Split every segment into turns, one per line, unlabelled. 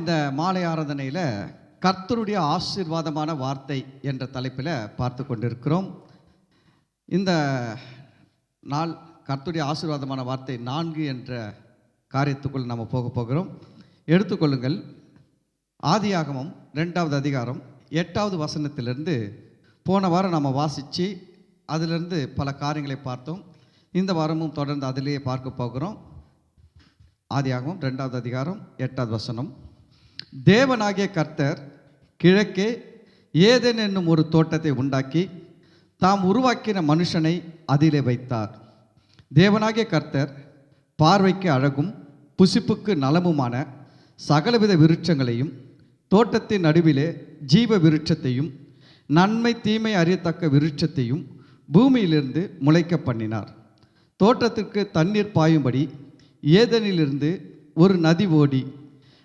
இந்த மாலை ஆராதனையில் கர்த்தருடைய ஆசீர்வாதமான வார்த்தை என்ற தலைப்பில் பார்த்து கொண்டிருக்கிறோம். இந்த நாள் கர்த்தருடைய ஆசீர்வாதமான வார்த்தை 4 என்ற காரியத்துக்குள் நம்ம போகிறோம். எடுத்துக்கொள்ளுங்கள். ஆதியாகமம் 2வது அதிகாரம் 8வது வசனத்திலிருந்து போன வாரம் நம்ம வாசித்து அதிலிருந்து பல காரியங்களை பார்த்தோம். இந்த வாரமும் தொடர்ந்து அதிலேயே பார்க்க போகிறோம். ஆதியாகமம் 2வது அதிகாரம் 8வது வசனம். தேவனாகிய கர்த்தர் கிழக்கே ஏதேன் என்னும் ஒரு தோட்டத்தை உண்டாக்கி தாம் உருவாக்கின மனுஷனை அதிலே வைத்தார். தேவனாகிய கர்த்தர் பார்வைக்கு அழகும் புசிப்புக்கு நலமுமான சகலவித விருட்சங்களையும் தோட்டத்தின் நடுவிலே ஜீவ விருட்சத்தையும் நன்மை தீமை அறியத்தக்க விருட்சத்தையும் பூமியிலிருந்து முளைக்க பண்ணினார். தோட்டத்திற்கு தண்ணீர் பாயும்படி ஏதேனிலிருந்து ஒரு நதி ஓடி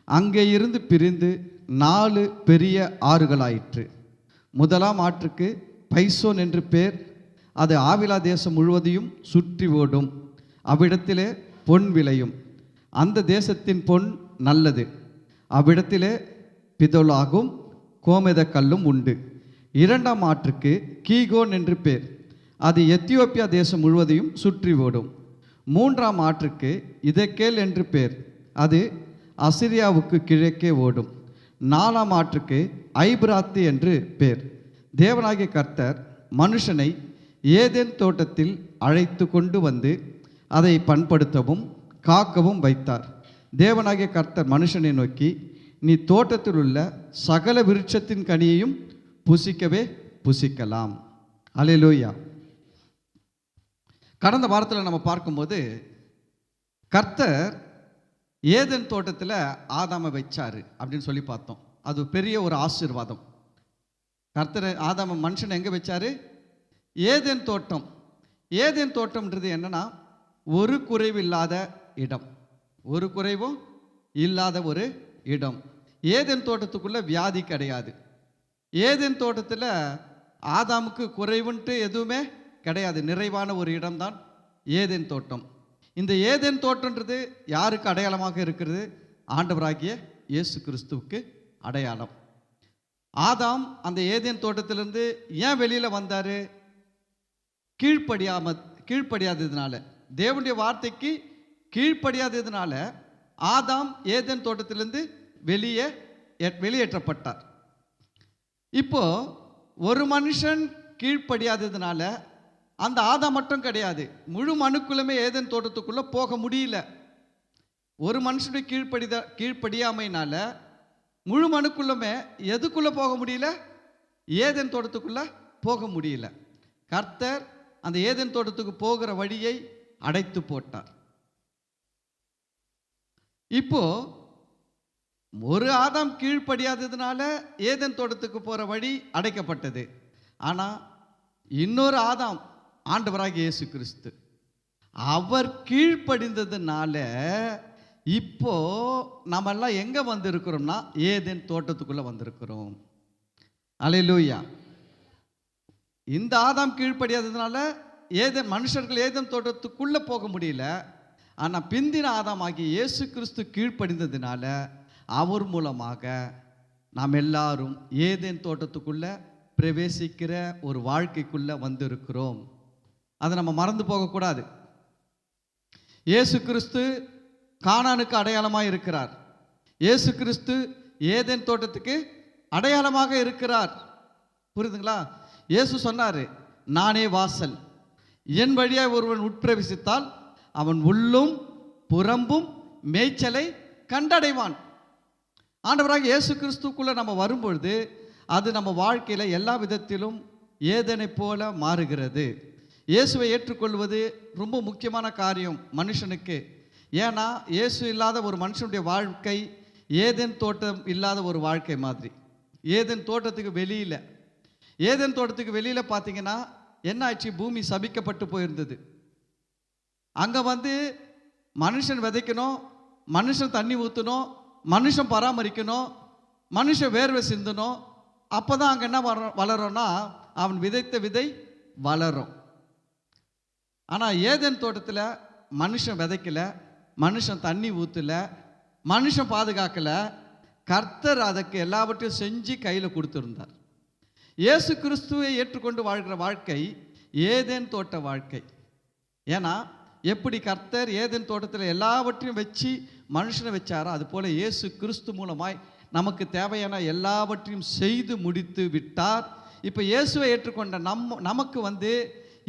அங்கே இருந்து பிரிந்து 4 பெரிய ஆறுகளாயிற்று. முதலாம் ஆற்றுக்கு பைசோன் என்று பேர். அது ஆவிலா தேசம் முழுவதையும் சுற்றி ஓடும். அவ்விடத்திலே பொன் விளையும். அந்த தேசத்தின் பொன் நல்லது. அவ்விடத்திலே பிதொலாகும் கோமேத கல்லும் உண்டு. இரண்டாம் ஆற்றுக்கு கீகோன் என்று பேர். அது எத்தியோப்பியா தேசம் முழுவதையும் சுற்றி ஓடும். மூன்றாம் ஆற்றுக்கு இதெக்கேல் என்று பேர். அது அசிரியாவுக்கு கிழக்கே ஓடும். 4ஆம் ஆற்றுக்கு ஐபிராத்து என்று பேர். தேவனாகிய கர்த்தர் மனுஷனை ஏதேன் தோட்டத்தில் அழைத்து கொண்டு வந்து அதை பண்படுத்தவும் காக்கவும் வைத்தார். தேவனாகிய கர்த்தர் மனுஷனை நோக்கி, நீ தோட்டத்தில் உள்ள சகல விருட்சத்தின் கனியையும் புசிக்கவே புசிக்கலாம். அல்லேலூயா. கடந்த வாரத்தில் நம்ம பார்க்கும்போது கர்த்தர் ஏதேன் தோட்டத்தில் ஆதாமை வச்சார் அப்படின்னு சொல்லி பார்த்தோம். அது பெரிய ஒரு ஆசீர்வாதம். கர்த்தர் ஆதாம மனுஷனை எங்கே வச்சார்? ஏதேன் தோட்டம். ஏதேன் தோட்டம்ன்றது என்னன்னா, ஒரு குறைவு இல்லாத இடம், ஒரு குறைவும் இல்லாத ஒரு இடம். ஏதேன் தோட்டத்துக்குள்ள வியாதி கிடையாது. ஏதேன் தோட்டத்தில் ஆதாமுக்கு குறைவுன்ட்டு எதுவுமே கிடையாது. நிறைவான ஒரு இடம்தான் ஏதேன் தோட்டம். இந்த ஏதேன் தோட்டம்ன்றது யாருக்கு அடையாளமாக இருக்கிறது? ஆண்டவராகிய இயேசு கிறிஸ்துவுக்கு அடையாளம். ஆதாம் அந்த ஏதேன் தோட்டத்திலிருந்து ஏன் வெளியில் வந்தார்? கீழ்ப்படியாததுனால, தேவனுடைய வார்த்தைக்கு கீழ்ப்படியாததுனால ஆதாம் ஏதேன் தோட்டத்திலிருந்து வெளியேற்றப்பட்டார். இப்போ ஒரு மனுஷன் கீழ்ப்படியாததுனால அந்த ஆதாம் மட்டும் கிடையாது, முழு மனுக்குள்ளமே ஏதேன் தோட்டத்துக்குள்ளே போக முடியல. ஒரு மனுஷனுடைய கீழ்ப்படியாமையினால முழு மனுக்குள்ளமே எதுக்குள்ளே போக முடியல? ஏதேன் தோட்டத்துக்குள்ளே போக முடியல. கர்த்தர் அந்த ஏதேன் தோட்டத்துக்கு போகிற வழியை அடைத்து போட்டார். இப்போ ஒரு ஆதாம் கீழ்ப்படியாததுனால ஏதேன் தோட்டத்துக்கு போகிற வழி அடைக்கப்பட்டது. ஆனால் இன்னொரு ஆதாம், ஆண்டவராகிய இயேசு கிறிஸ்து, அவர் கீழ்ப்படிந்ததுனால இப்போ நம்ம எல்லாம் எங்க வந்திருக்கிறோம்னா ஏதேன் தோட்டத்துக்குள்ள வந்திருக்கிறோம். அல்லேலூயா. இந்த ஆதாம் கீழ்ப்படியாததுனால மனுஷர்கள் ஏதேன் தோட்டத்துக்குள்ள போக முடியல. ஆனா பிந்தின ஆதாம் ஆகிய இயேசு கிறிஸ்து கீழ்ப்படிந்ததுனால அவர் மூலமாக நாம் எல்லாரும் ஏதேன் தோட்டத்துக்குள்ள பிரவேசிக்கிற ஒரு வாழ்க்கைக்குள்ள வந்திருக்கிறோம். அதை நம்ம மறந்து போகக்கூடாது. இயேசு கிறிஸ்து கானானுக்கு அடையாளமாக இருக்கிறார். இயேசு கிறிஸ்து ஏதேன் தோட்டத்துக்கு அடையாளமாக இருக்கிறார். புரியுதுங்களா? இயேசு சொன்னார், நானே வாசல், என் வழியாய் ஒருவன் உட்பிரவேசித்தால் அவன் உள்ளும் புறம்பும் மேய்ச்சலை கண்டடைவான். ஆண்டவராக இயேசு கிறிஸ்துக்குள்ள நம்ம வரும்பொழுது அது நம்ம வாழ்க்கையில் எல்லா விதத்திலும் ஏதேனை போல மாறுகிறது. இயேசுவை ஏற்றுக்கொள்வது ரொம்ப முக்கியமான காரியம் மனுஷனுக்கு. ஏன்னா இயேசு இல்லாத ஒரு மனுஷனுடைய வாழ்க்கை ஏதேன் தோட்டம் இல்லாத ஒரு வாழ்க்கை மாதிரி. ஏதேன் தோட்டத்துக்கு வெளியில் பார்த்தீங்கன்னா என்ன ஆச்சு? பூமி சபிக்கப்பட்டு போயிருந்தது. அங்கே மனுஷன் விதைக்கணும், மனுஷன் தண்ணி ஊற்றணும், மனுஷன் பராமரிக்கணும், மனுஷன் வேர்வை சிந்தணும். அப்போ தான் அங்கே என்ன வளரும்னா அவன் விதைத்த விதை வளரும். ஆனால் ஏதேன் தோட்டத்தில் மனுஷன் விதைக்கல, மனுஷன் தண்ணி ஊற்றல, மனுஷன் பாதுகாக்கலை, கர்த்தர் அதற்கு எல்லாவற்றையும் செஞ்சு கையில் கொடுத்துருந்தார். இயேசு கிறிஸ்துவை ஏற்றுக்கொண்டு வாழ்கிற வாழ்க்கை ஏதேன் தோட்ட வாழ்க்கை. ஏன்னா எப்படி கர்த்தர் ஏதேன் தோட்டத்தில் எல்லாவற்றையும் வச்சு மனுஷனை வச்சாரோ அது போல இயேசு கிறிஸ்து மூலமாய் நமக்கு தேவையான எல்லாவற்றையும் செய்து முடித்து விட்டார். இப்போ இயேசுவை ஏற்றுக்கொண்ட நமக்கு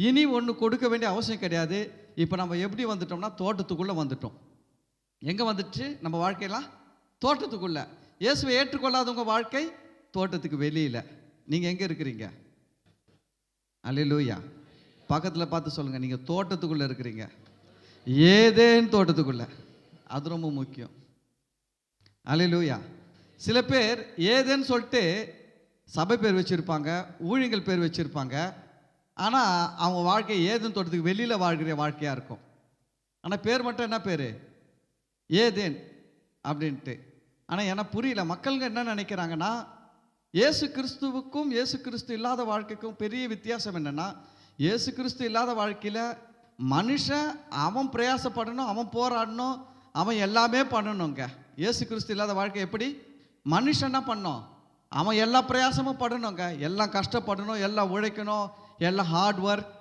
இனி ஒன்று கொடுக்க வேண்டிய அவசியம் கிடையாது. இப்போ நம்ம எப்படி வந்துட்டோம்னா தோட்டத்துக்குள்ளே வந்துட்டோம். எங்கே வந்துட்டு நம்ம வாழ்க்கையெல்லாம் தோட்டத்துக்குள்ளே. இயேசுவை ஏற்றுக்கொள்ளாதவங்க வாழ்க்கை தோட்டத்துக்கு வெளியில். நீங்கள் எங்கே இருக்கிறீங்க? அல்லேலூயா. பக்கத்தில் பார்த்து சொல்லுங்கள், நீங்கள் தோட்டத்துக்குள்ளே இருக்கிறீங்க. ஏதேன் தோட்டத்துக்குள்ளே. அது ரொம்ப முக்கியம். அல்லேலூயா. சில பேர் ஏதேன்னு சொல்லிட்டு சபை பேர் வச்சுருப்பாங்க, ஊழியங்கள் பேர் வச்சுருப்பாங்க. ஆனால் அவங்க வாழ்க்கை ஏதேன் தோட்டத்துக்கு வெளியில் வாழ்கிற வாழ்க்கையாக இருக்கும். ஆனால் பேர் மட்டும் என்ன பேர்? ஏதேன் அப்படின்ட்டு. ஆனால் எனக்கு புரியல, மக்களுங்க என்ன நினைக்கிறாங்கன்னா, இயேசு கிறிஸ்துவுக்கும் இயேசு கிறிஸ்து இல்லாத வாழ்க்கைக்கும் பெரிய வித்தியாசம் என்னென்னா, இயேசு கிறிஸ்து இல்லாத வாழ்க்கையில் மனுஷன் அவன் பிரயாசப்படணும், அவன் போராடணும், அவன் எல்லாமே பண்ணணுங்க. இயேசு கிறிஸ்து இல்லாத வாழ்க்கை எப்படி? மனுஷன் என்ன பண்ணணும்? அவன் எல்லா பிரயாசமும் படணுங்க, எல்லாம் கஷ்டப்படணும், எல்லாம் உழைக்கணும், எல்லாம் ஹார்ட் ஒர்க்,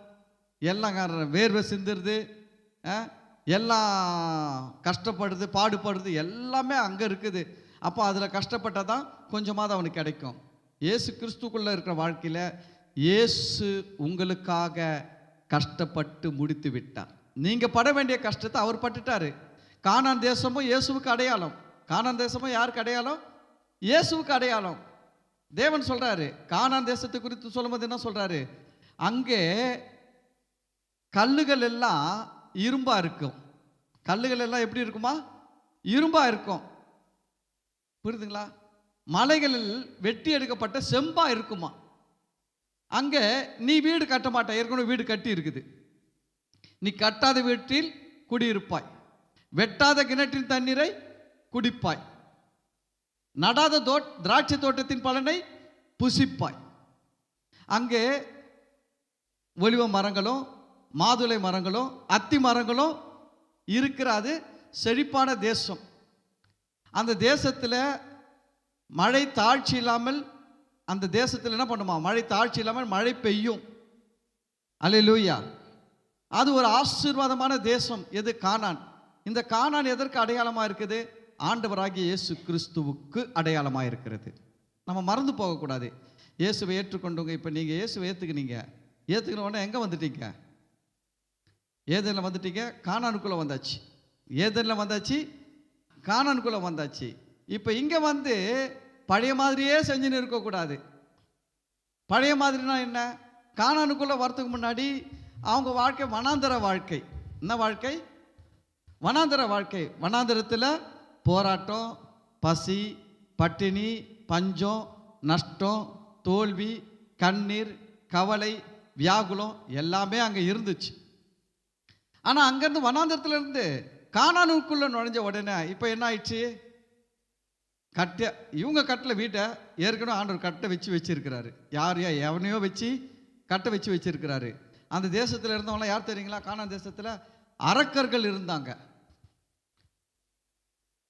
எல்லாம் வேர்வை சிந்துறது, எல்லாம் கஷ்டப்படுறது, பாடுபடுறது எல்லாமே அங்கே இருக்குது. அப்போ அதில் கஷ்டப்பட்டால் தான் கொஞ்சமாவது அவனுக்கு கிடைக்கும். இயேசு கிறிஸ்துக்குள்ளே இருக்கிற வாழ்க்கையில் இயேசு உங்களுக்காக கஷ்டப்பட்டு முடித்து விட்டார். நீங்கள் பட வேண்டிய கஷ்டத்தை அவர் பட்டுட்டார். கானான் தேசமும் இயேசுவுக்கு அடையாளம். கானான் தேசமும் யாருக்கு அடையாளம்? இயேசுவுக்கு அடையாளம். தேவன் சொல்கிறாரு, கானான் தேசத்தை குறித்து சொல்லும்போது என்ன சொல்கிறாரு? அங்கே கல்லுகள் எல்லாம் இரும்பாக இருக்கும். கல்லுகள் எல்லாம் எப்படி இருக்குமா? இரும்பாக இருக்கும். புரியுதுங்களா? மலைகளில் வெட்டி எடுக்கப்பட்ட செம்பா இருக்குமா. அங்கே நீ வீடு கட்ட மாட்ட, ஏற்கனவே வீடு கட்டி இருக்குது. நீ கட்டாத வீட்டில் குடியிருப்பாய், வெட்டாத கிணற்றின் தண்ணீரை குடிப்பாய், நடாத திராட்சை தோட்டத்தின் பலனை புசிப்பாய். அங்கே ஒலிவ மரங்களும் மாதுளை மரங்களும் அத்தி மரங்களும் இருக்கிறது. செழிப்பான தேசம். அந்த தேசத்தில் மழை தாழ்ச்சி இல்லாமல், அந்த தேசத்தில் என்ன பண்ணுமா? மழை தாழ்ச்சி இல்லாமல் மழை பெய்யும். அல்லேலூயா. அது ஒரு ஆசீர்வாதமான தேசம். எது? கானான். இந்த கானான் எதற்கு அடையாளமாக இருக்குது? ஆண்டவராகிய இயேசு கிறிஸ்துவுக்கு அடையாளமாக இருக்கிறது. நம்ம மறந்து போகக்கூடாது. இயேசுவை ஏற்றுக்கொண்டவங்க, இப்போ நீங்கள் இயேசுவை ஏற்றுக்கின உடனே எங்கே வந்துட்டீங்க? ஏதேனில் வந்துட்டீங்க, கானானுக்குள்ளே வந்தாச்சு. ஏதேனில் வந்தாச்சு, கானானுக்குள்ளே வந்தாச்சு. இப்போ இங்கே பழைய மாதிரியே செஞ்சுன்னு இருக்கக்கூடாது. பழைய மாதிரினா என்ன? கானானுக்குள்ளே வரத்துக்கு முன்னாடி அவங்க வாழ்க்கை வனாந்தர வாழ்க்கை. என்ன வாழ்க்கை? வனாந்தர வாழ்க்கை. வனாந்தரத்தில் போராட்டம், பசி, பட்டினி, பஞ்சம், நஷ்டம், தோல்வி, கண்ணீர், கவலை, வியாகுலம் எல்லாமே அங்கே இருந்துச்சு. ஆனால் அங்கேருந்து வனாந்தரத்தில் இருந்து கானானுக்குள்ளே நுழைஞ்ச உடனே இப்போ என்ன ஆயிடுச்சு? இவங்க கட்டில் வீட்டை ஏற்கனவே ஆண்டவர் கட்டை வச்சிருக்கிறாரு. எவனையோ வச்சு கட்டை வச்சிருக்கிறாரு. அந்த தேசத்தில் இருந்தவங்களாம் யார் தெரியுங்களா? கானான் தேசத்தில் அரக்கர்கள் இருந்தாங்க.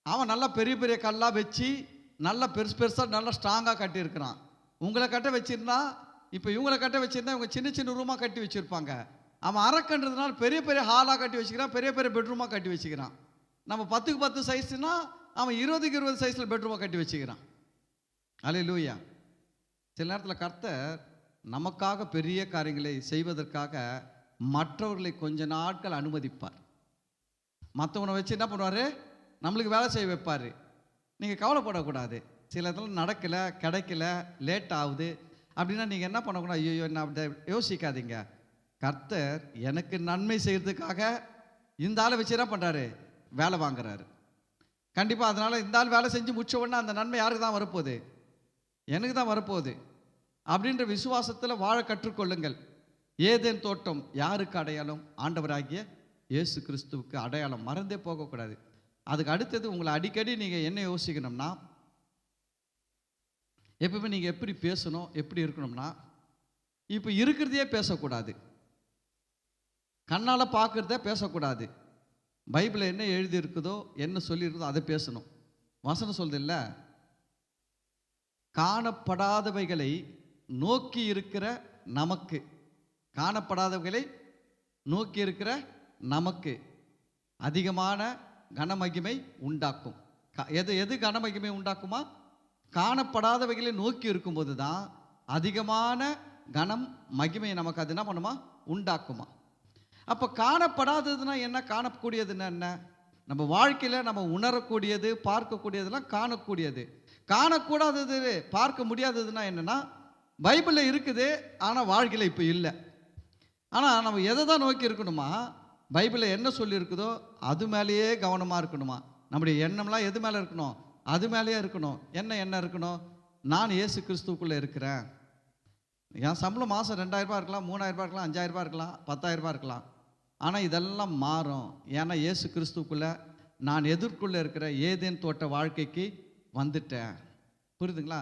அவன் நல்லா பெரிய பெரிய கல்லாக வச்சு நல்லா பெருசாக நல்லா ஸ்ட்ராங்காக கட்டியிருக்கிறான். உங்களை கட்ட வச்சிருந்தா, இப்போ இவங்களை கட்ட வச்சிருந்தா இவங்க சின்ன சின்ன ரூமாக கட்டி வச்சுருப்பாங்க. அவன் அரக்கன்றதுனால பெரிய பெரிய ஹாலாக கட்டி வச்சுக்கிறான், பெரிய பெரிய பெட்ரூமாக கட்டி வச்சுக்கிறான். நம்ம 10க்கு 10 சைஸ்னா அவன் 20க்கு 20 சைஸில் பெட்ரூமாக கட்டி வச்சுக்கிறான். அல்லேலூயா. சில நேரத்தில் கர்த்தர் நமக்காக பெரிய காரியங்களை செய்வதற்காக மற்றவர்களை கொஞ்ச நாட்கள் அனுமதிப்பார். மற்றவனை வச்சு என்ன பண்ணுவார்? நம்மளுக்கு வேலை செய்ய வைப்பார். நீங்கள் கவலைப்படக்கூடாது. சில இடத்துல நடக்கலை, கிடைக்கல, லேட் ஆகுது அப்படின்னா நீங்கள் என்ன பண்ணக்கூடாது? ஐயோ என்ன அப்படி யோசிக்காதீங்க. கர்த்தர் எனக்கு நன்மை செய்கிறதுக்காக இந்த ஆளை வச்சு என்ன பண்ணுறாரு? வேலை வாங்குறாரு. கண்டிப்பாக அதனால் இந்த ஆள் வேலை செஞ்சு முடிச்ச உடனே அந்த நன்மை யாருக்கு தான் வரப்போகுது? எனக்கு தான் வரப்போகுது அப்படின்ற விசுவாசத்தில் வாழ கற்றுக்கொள்ளுங்கள். ஏதேன் தோட்டம் யாருக்கு அடையாளம்? ஆண்டவராகிய இயேசு கிறிஸ்துவுக்கு அடையாளம். மறந்தே போகக்கூடாது. அதுக்கு அடுத்தது உங்களை அடிக்கடி நீங்கள் என்ன யோசிக்கணும்னா, எப்பவுமே நீங்கள் எப்படி பேசணும், எப்படி இருக்கணும்னா, இப்போ இருக்கிறதையே பேசக்கூடாது, கண்ணால் பார்க்குறத பேசக்கூடாது. பைபிளில் என்ன எழுதி இருக்குதோ, என்ன சொல்லியிருக்குதோ அதை பேசணும். வசனம் சொல்லுது இல்லை, காணப்படாதவைகளை நோக்கி இருக்கிற நமக்கு, காணப்படாதவைகளை நோக்கி இருக்கிற நமக்கு அதிகமான கனமகிமை உண்டாக்கும். எது எது கனமகிமை உண்டாக்குமா? காணப்படாதவைகளை நோக்கி இருக்கும்போது தான் அதிகமான கனம் மகிமை நமக்கு அது என்ன பண்ணுமா? உண்டாக்குமா. அப்போ காணப்படாததுன்னா என்ன, காணக்கூடியதுன்னா என்ன? நம்ம வாழ்க்கையில் நம்ம உணரக்கூடியது, பார்க்கக்கூடியதெல்லாம் காணக்கூடியது. காணக்கூடாதது, பார்க்க முடியாததுன்னா என்னென்னா, பைபிளில் இருக்குது ஆனால் வாழ்க்கையில் இப்போ இல்லை. ஆனால் நம்ம எதை தான் நோக்கி இருக்கணுமா? பைபிளில் என்ன சொல்லியிருக்குதோ அது மேலேயே கவனமாக இருக்கணுமா. நம்முடைய எண்ணம்லாம் எது மேலே இருக்கணும்? அது மேலேயே இருக்கணும். என்ன இருக்கணும்? நான் இயேசு கிறிஸ்துவுக்குள்ளே இருக்கிறேன். என் சம்பளம் மாதம் 2000 ரூபாய் இருக்கலாம், 3000 ரூபாய் இருக்கலாம், 5000 ரூபாய் இருக்கலாம், 10,000 ரூபாய் இருக்கலாம். ஆனால் இதெல்லாம் மாறும். ஏன்னா இயேசு கிறிஸ்துக்குள்ளே நான் எதிர்க்குள்ளே இருக்கிற ஏதேன் தோட்ட வாழ்க்கைக்கு வந்துட்டேன். புரியுதுங்களா?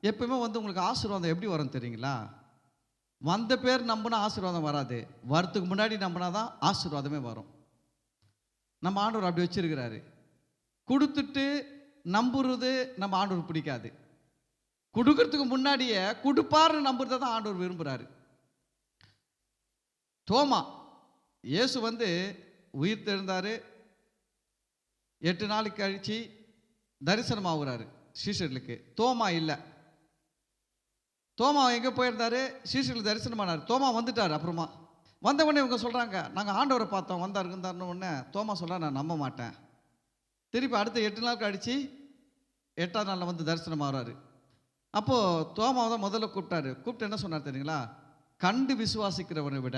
எப்பவுமே உங்களுக்கு ஆசீர்வாதம் எப்படி வரும் தெரியுங்களா? வந்த பேர் நம்பினா ஆசீர்வாதம் வராது, வரத்துக்கு முன்னாடி நம்பினா தான் ஆசீர்வாதமே வரும். நம்ம ஆண்டவர் அப்படி வச்சிருக்கிறாரு. கொடுத்துட்டு நம்புறது நம்ம ஆண்டவர் பிடிக்காது. கொடுக்கறதுக்கு முன்னாடியே கொடுப்பாருன்னு நம்புறதை தான் ஆண்டவர் விரும்புகிறாரு. தோமா, இயேசு உயிர் தெழுந்தார், 8 நாளைக்கு கழிச்சு தரிசனம் ஆகுறாரு சீஷர்களுக்கு. தோமா இல்லை. தோமா எங்கே போயிருந்தாரு? சீஷர்களுக்கு தரிசனம் ஆனார். தோமா வந்துட்டார். அப்புறமா வந்தவொடனே இவங்க சொல்கிறாங்க, நாங்கள் ஆண்டவரை பார்த்தோம், வந்தாருன்னு உடனே தோமா சொல்ல, நான் நம்ப மாட்டேன். திருப்பி அடுத்த 8 நாள் கழிச்சு 8ஆம் நாளில் தரிசனம் ஆகிறாரு. அப்போது தோமாவை தான் முதல்ல கூப்பிட்டாரு. கூப்பிட்டு என்ன சொன்னார் தெரியுங்களா? கண்டு விசுவாசிக்கிறவனை விட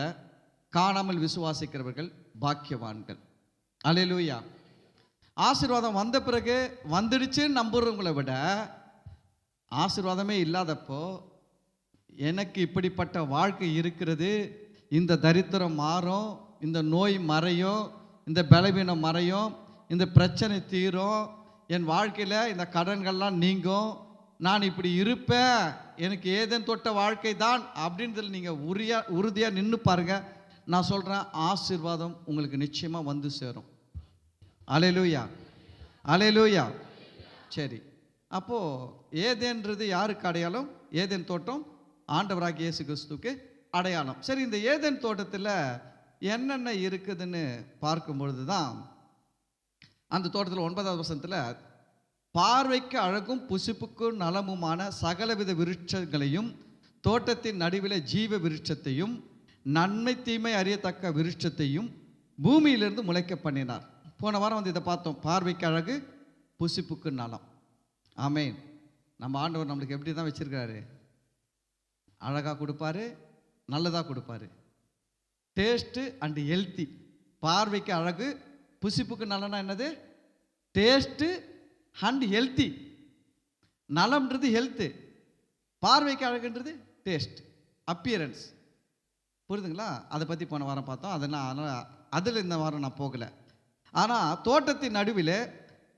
காணாமல் விசுவாசிக்கிறவர்கள் பாக்கியவான்கள். அல்லேலூயா. ஆசீர்வாதம் வந்த பிறகு வந்துடுச்சுன்னு நம்புறவங்களை விட ஆசீர்வாதமே இல்லாதப்போ எனக்கு இப்படிப்பட்ட வாழ்க்கை இருக்கிறது, இந்த தரித்திரம் மாறும், இந்த நோய் மறையும், இந்த பலவீனம் மறையும், இந்த பிரச்சனை தீரும், என் வாழ்க்கையில் இந்த கடன்கள்லாம் நீங்கும், நான் இப்படி இருப்பேன், எனக்கு ஏதேன் தொட்ட வாழ்க்கை தான் அப்படின்றதில் நீங்கள் உறுதியாக நின்று பாருங்கள். நான் சொல்கிறேன், ஆசீர்வாதம் உங்களுக்கு நிச்சயமாக சேரும். அல்லேலூயா, அல்லேலூயா. சரி, அப்போது ஏதேன்றது யாருக்கு அடையாளம்? ஏதேன் தோட்டம் ஆண்டவராகிய இயேசு கிறிஸ்துவுக்கு அடையாளம். சரி, இந்த ஏதேன் தோட்டத்தில் என்னென்ன இருக்குதுன்னு பார்க்கும்பொழுது தான் அந்த தோட்டத்தில் 9வது வசனத்தில் பார்வைக்கு அழகும் புசிப்புக்கு நலமுமான சகலவித விருட்சங்களையும் தோட்டத்தின் நடுவில் ஜீவ விருட்சத்தையும் நன்மை தீமை அறியத்தக்க விருட்சத்தையும் பூமியிலிருந்து முளைக்க பண்ணினார். போன வாரம் இதை பார்த்தோம். பார்வைக்கு அழகு, புசிப்புக்கு நலம். ஆமேன். நம்ம ஆண்டவர் நம்மளுக்கு எப்படி தான் வச்சிருக்காரு? அழகாக கொடுப்பாரு, நல்லதாக கொடுப்பாரு. Taste and healthy. பார்வைக்கு அழகு, புசிப்புக்கு நலனா என்னது? Taste and healthy. நலம்ன்றது ஹெல்த்து, பார்வைக்கு அழகுன்றது டேஸ்ட், அப்பியரன்ஸ். புரியுதுங்களா? அதை பற்றி போன வாரம் பார்த்தோம். அதனால் அதில் இந்த வாரம் நான் போகலை. ஆனால் தோட்டத்தின் நடுவில்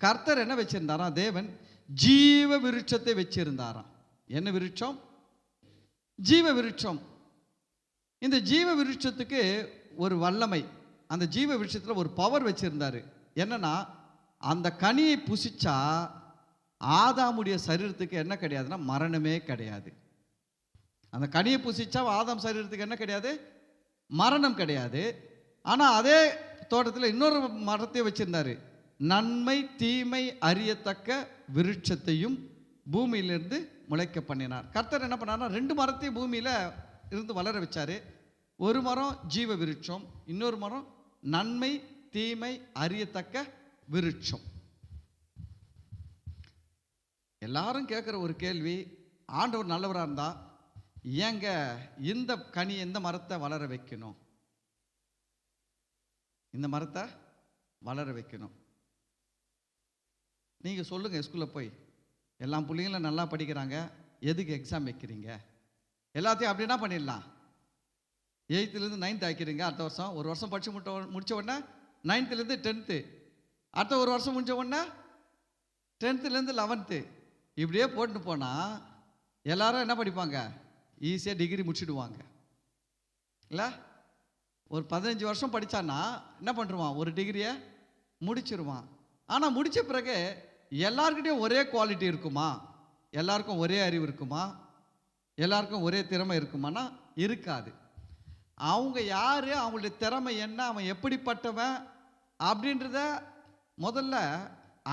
கர்த்தர் என்ன வச்சிருந்தாராம்? தேவன் ஜீவ விருட்சத்தை வச்சிருந்தாராம். என்ன விருட்சம்? ஜீவ விருட்சம். இந்த ஜீவ விருட்சத்துக்கு ஒரு வல்லமை, அந்த ஜீவ விருட்சத்தில் ஒரு பவர் வச்சிருந்தாரு. என்னன்னா, அந்த கனியை புசிச்சா ஆதாமுடைய சரீரத்துக்கு என்ன கிடையாதுன்னா மரணமே கிடையாது. அந்த கனியை புசிச்சா ஆதாம் சரீரத்துக்கு என்ன கிடையாது? மரணம் கிடையாது. ஆனால் அதே தோட்டத்தில் இன்னொரு மரத்தை வச்சிருந்தாரு. நன்மை தீமை அறியத்தக்க விருட்சத்தையும் பூமியிலிருந்து முளைக்க பண்ணினார். கர்த்தர் என்ன பண்ணார்னா 2 மரத்தையும் பூமியில் இருந்து வளர வச்சாரு. ஒரு மரம் ஜீவ விருட்சம், இன்னொரு மரம் நன்மை தீமை அறியத்தக்க விருட்சம். எல்லாரும் கேட்குற ஒரு கேள்வி, ஆண்டவர் நல்லவராக இருந்தா ஏங்க இந்த கனி, இந்த மரத்தை வளர வைக்கணும்? இந்த மரத்தை வளர வைக்கணும். நீங்கள் சொல்லுங்கள், ஸ்கூலில் போய் எல்லா பிள்ளைங்களும் நல்லா படிக்கிறாங்க, எதுக்கு எக்ஸாம் வைக்கிறீங்க? எல்லாத்தையும் அப்படின்னா பண்ணிடலாம். 8th 9th ஆக்கிறீங்க. அடுத்த வருஷம் ஒரு வருஷம் படித்து முடித்த உடனே 9th 10th, அடுத்த ஒரு வருஷம் முடித்த உடனே 10th 11th, இப்படியே போட்டு போனால் எல்லாரும் என்ன படிப்பாங்க? ஈஸியாக டிகிரி முடிச்சுடுவாங்க இல்லை? ஒரு 15 வருஷம் படித்தான்னா என்ன பண்ணுறான்? ஒரு டிகிரியை முடிச்சிருவான். ஆனால் முடித்த பிறகு எல்லாருக்கிட்டையும் ஒரே குவாலிட்டி இருக்குமா? எல்லாருக்கும் ஒரே அறிவு இருக்குமா? எல்லாருக்கும் ஒரே திறமை இருக்குமானா இருக்காது. அவங்க யாரு, அவங்களுடைய திறமை என்ன, அவன் எப்படிப்பட்டவன் அப்படின்றத முதல்ல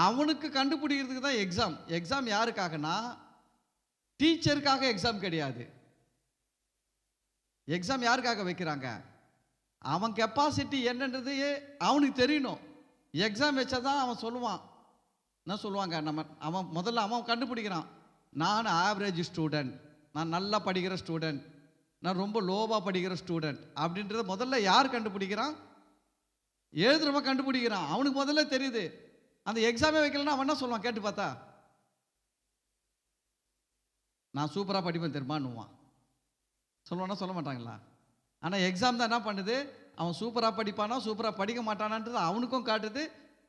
அவனுக்கு கண்டுபிடிக்கிறதுக்கு தான் எக்ஸாம். எக்ஸாம் யாருக்காகனா டீச்சருக்காக எக்ஸாம் கிடையாது. எக்ஸாம் யாருக்காக வைக்கிறாங்க? அவன் கெப்பாசிட்டி என்னன்றது அவனுக்கு தெரியணும். எக்ஸாம் வச்சாதான் அவன் சொல்லுவான். என்ன சொல்லுவாங்க? அவன் முதல்ல அவன் கண்டுபிடிக்கிறான். நான் ஆவரேஜ் ஸ்டூடெண்ட், நான் நல்லா படிக்கிற ஸ்டூடெண்ட், நான் ரொம்ப லோவாக படிக்கிற ஸ்டூடெண்ட் அப்படின்றத முதல்ல யார் கண்டுபிடிக்கிறான்? எழுதுறவன் கண்டுபிடிக்கிறான். அவனுக்கு முதல்ல தெரியுது. அந்த எக்ஸாமே வைக்கலன்னா அவன் என்ன சொல்லுவான்? கேட்டு பார்த்தா, நான் சூப்பராக படிப்பேன் தெரியுமான்னுவான். சொல்லுவானா? சொல்ல மாட்டாங்களா? ஆனால் எக்ஸாம் தான் என்ன பண்ணுது? அவன் சூப்பராக படிப்பானா சூப்பராக படிக்க மாட்டானான்றது அவனுக்கும் காட்டுது,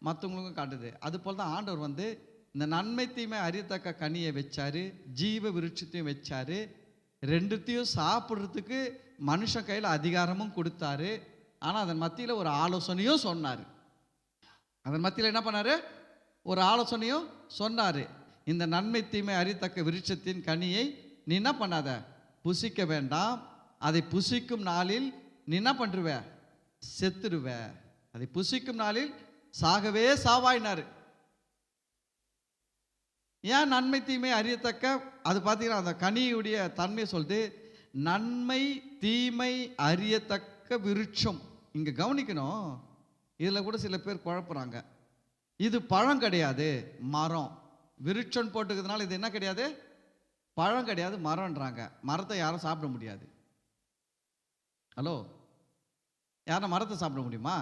மற்றவங்களுக்கும் காட்டுது. அதுபோல் தான் ஆண்டவர் இந்த நன்மை தீமை அறியத்தக்க கனியை வச்சாரு, ஜீவ விருட்சத்தையும் வச்சாரு. ரெண்டுத்தையும் சாப்பிட்றதுக்கு மனுஷன் கையில் அதிகாரமும் கொடுத்தாரு. ஆனால் அதன் மத்தியில் ஒரு ஆலோசனையும் சொன்னார். அதன் மத்தியில் என்ன பண்ணார்? ஒரு ஆலோசனையும் சொன்னார். இந்த நன்மை தீமை அறியத்தக்க விருட்சத்தின் கனியை நீ என்ன பண்ணாத? புசிக்க வேண்டாம். அதை புசிக்கும் நாளில் நீ என்ன பண்ணுருவ? செத்துருவ. அதை புசிக்கும் நாளில் சாகவே சாவாயினார். ஏன் நன்மை தீமை அறியத்தக்க? அது பார்த்தீங்கன்னா அந்த கனியுடைய தன்மையை சொல்லுது. நன்மை தீமை அறியத்தக்க விருட்சம். இங்கே கவனிக்கணும். இதில் கூட சில பேர் குழப்புறாங்க. இது பழம் கிடையாது, மரம். விருட்சம் போட்டுக்கிறதுனால இது என்ன கிடையாது? பழம் கிடையாது, மரம்ன்றாங்க. மரத்தை யாரும் சாப்பிட முடியாது. ஹலோ, யாரும் மரத்தை சாப்பிட முடியுமா?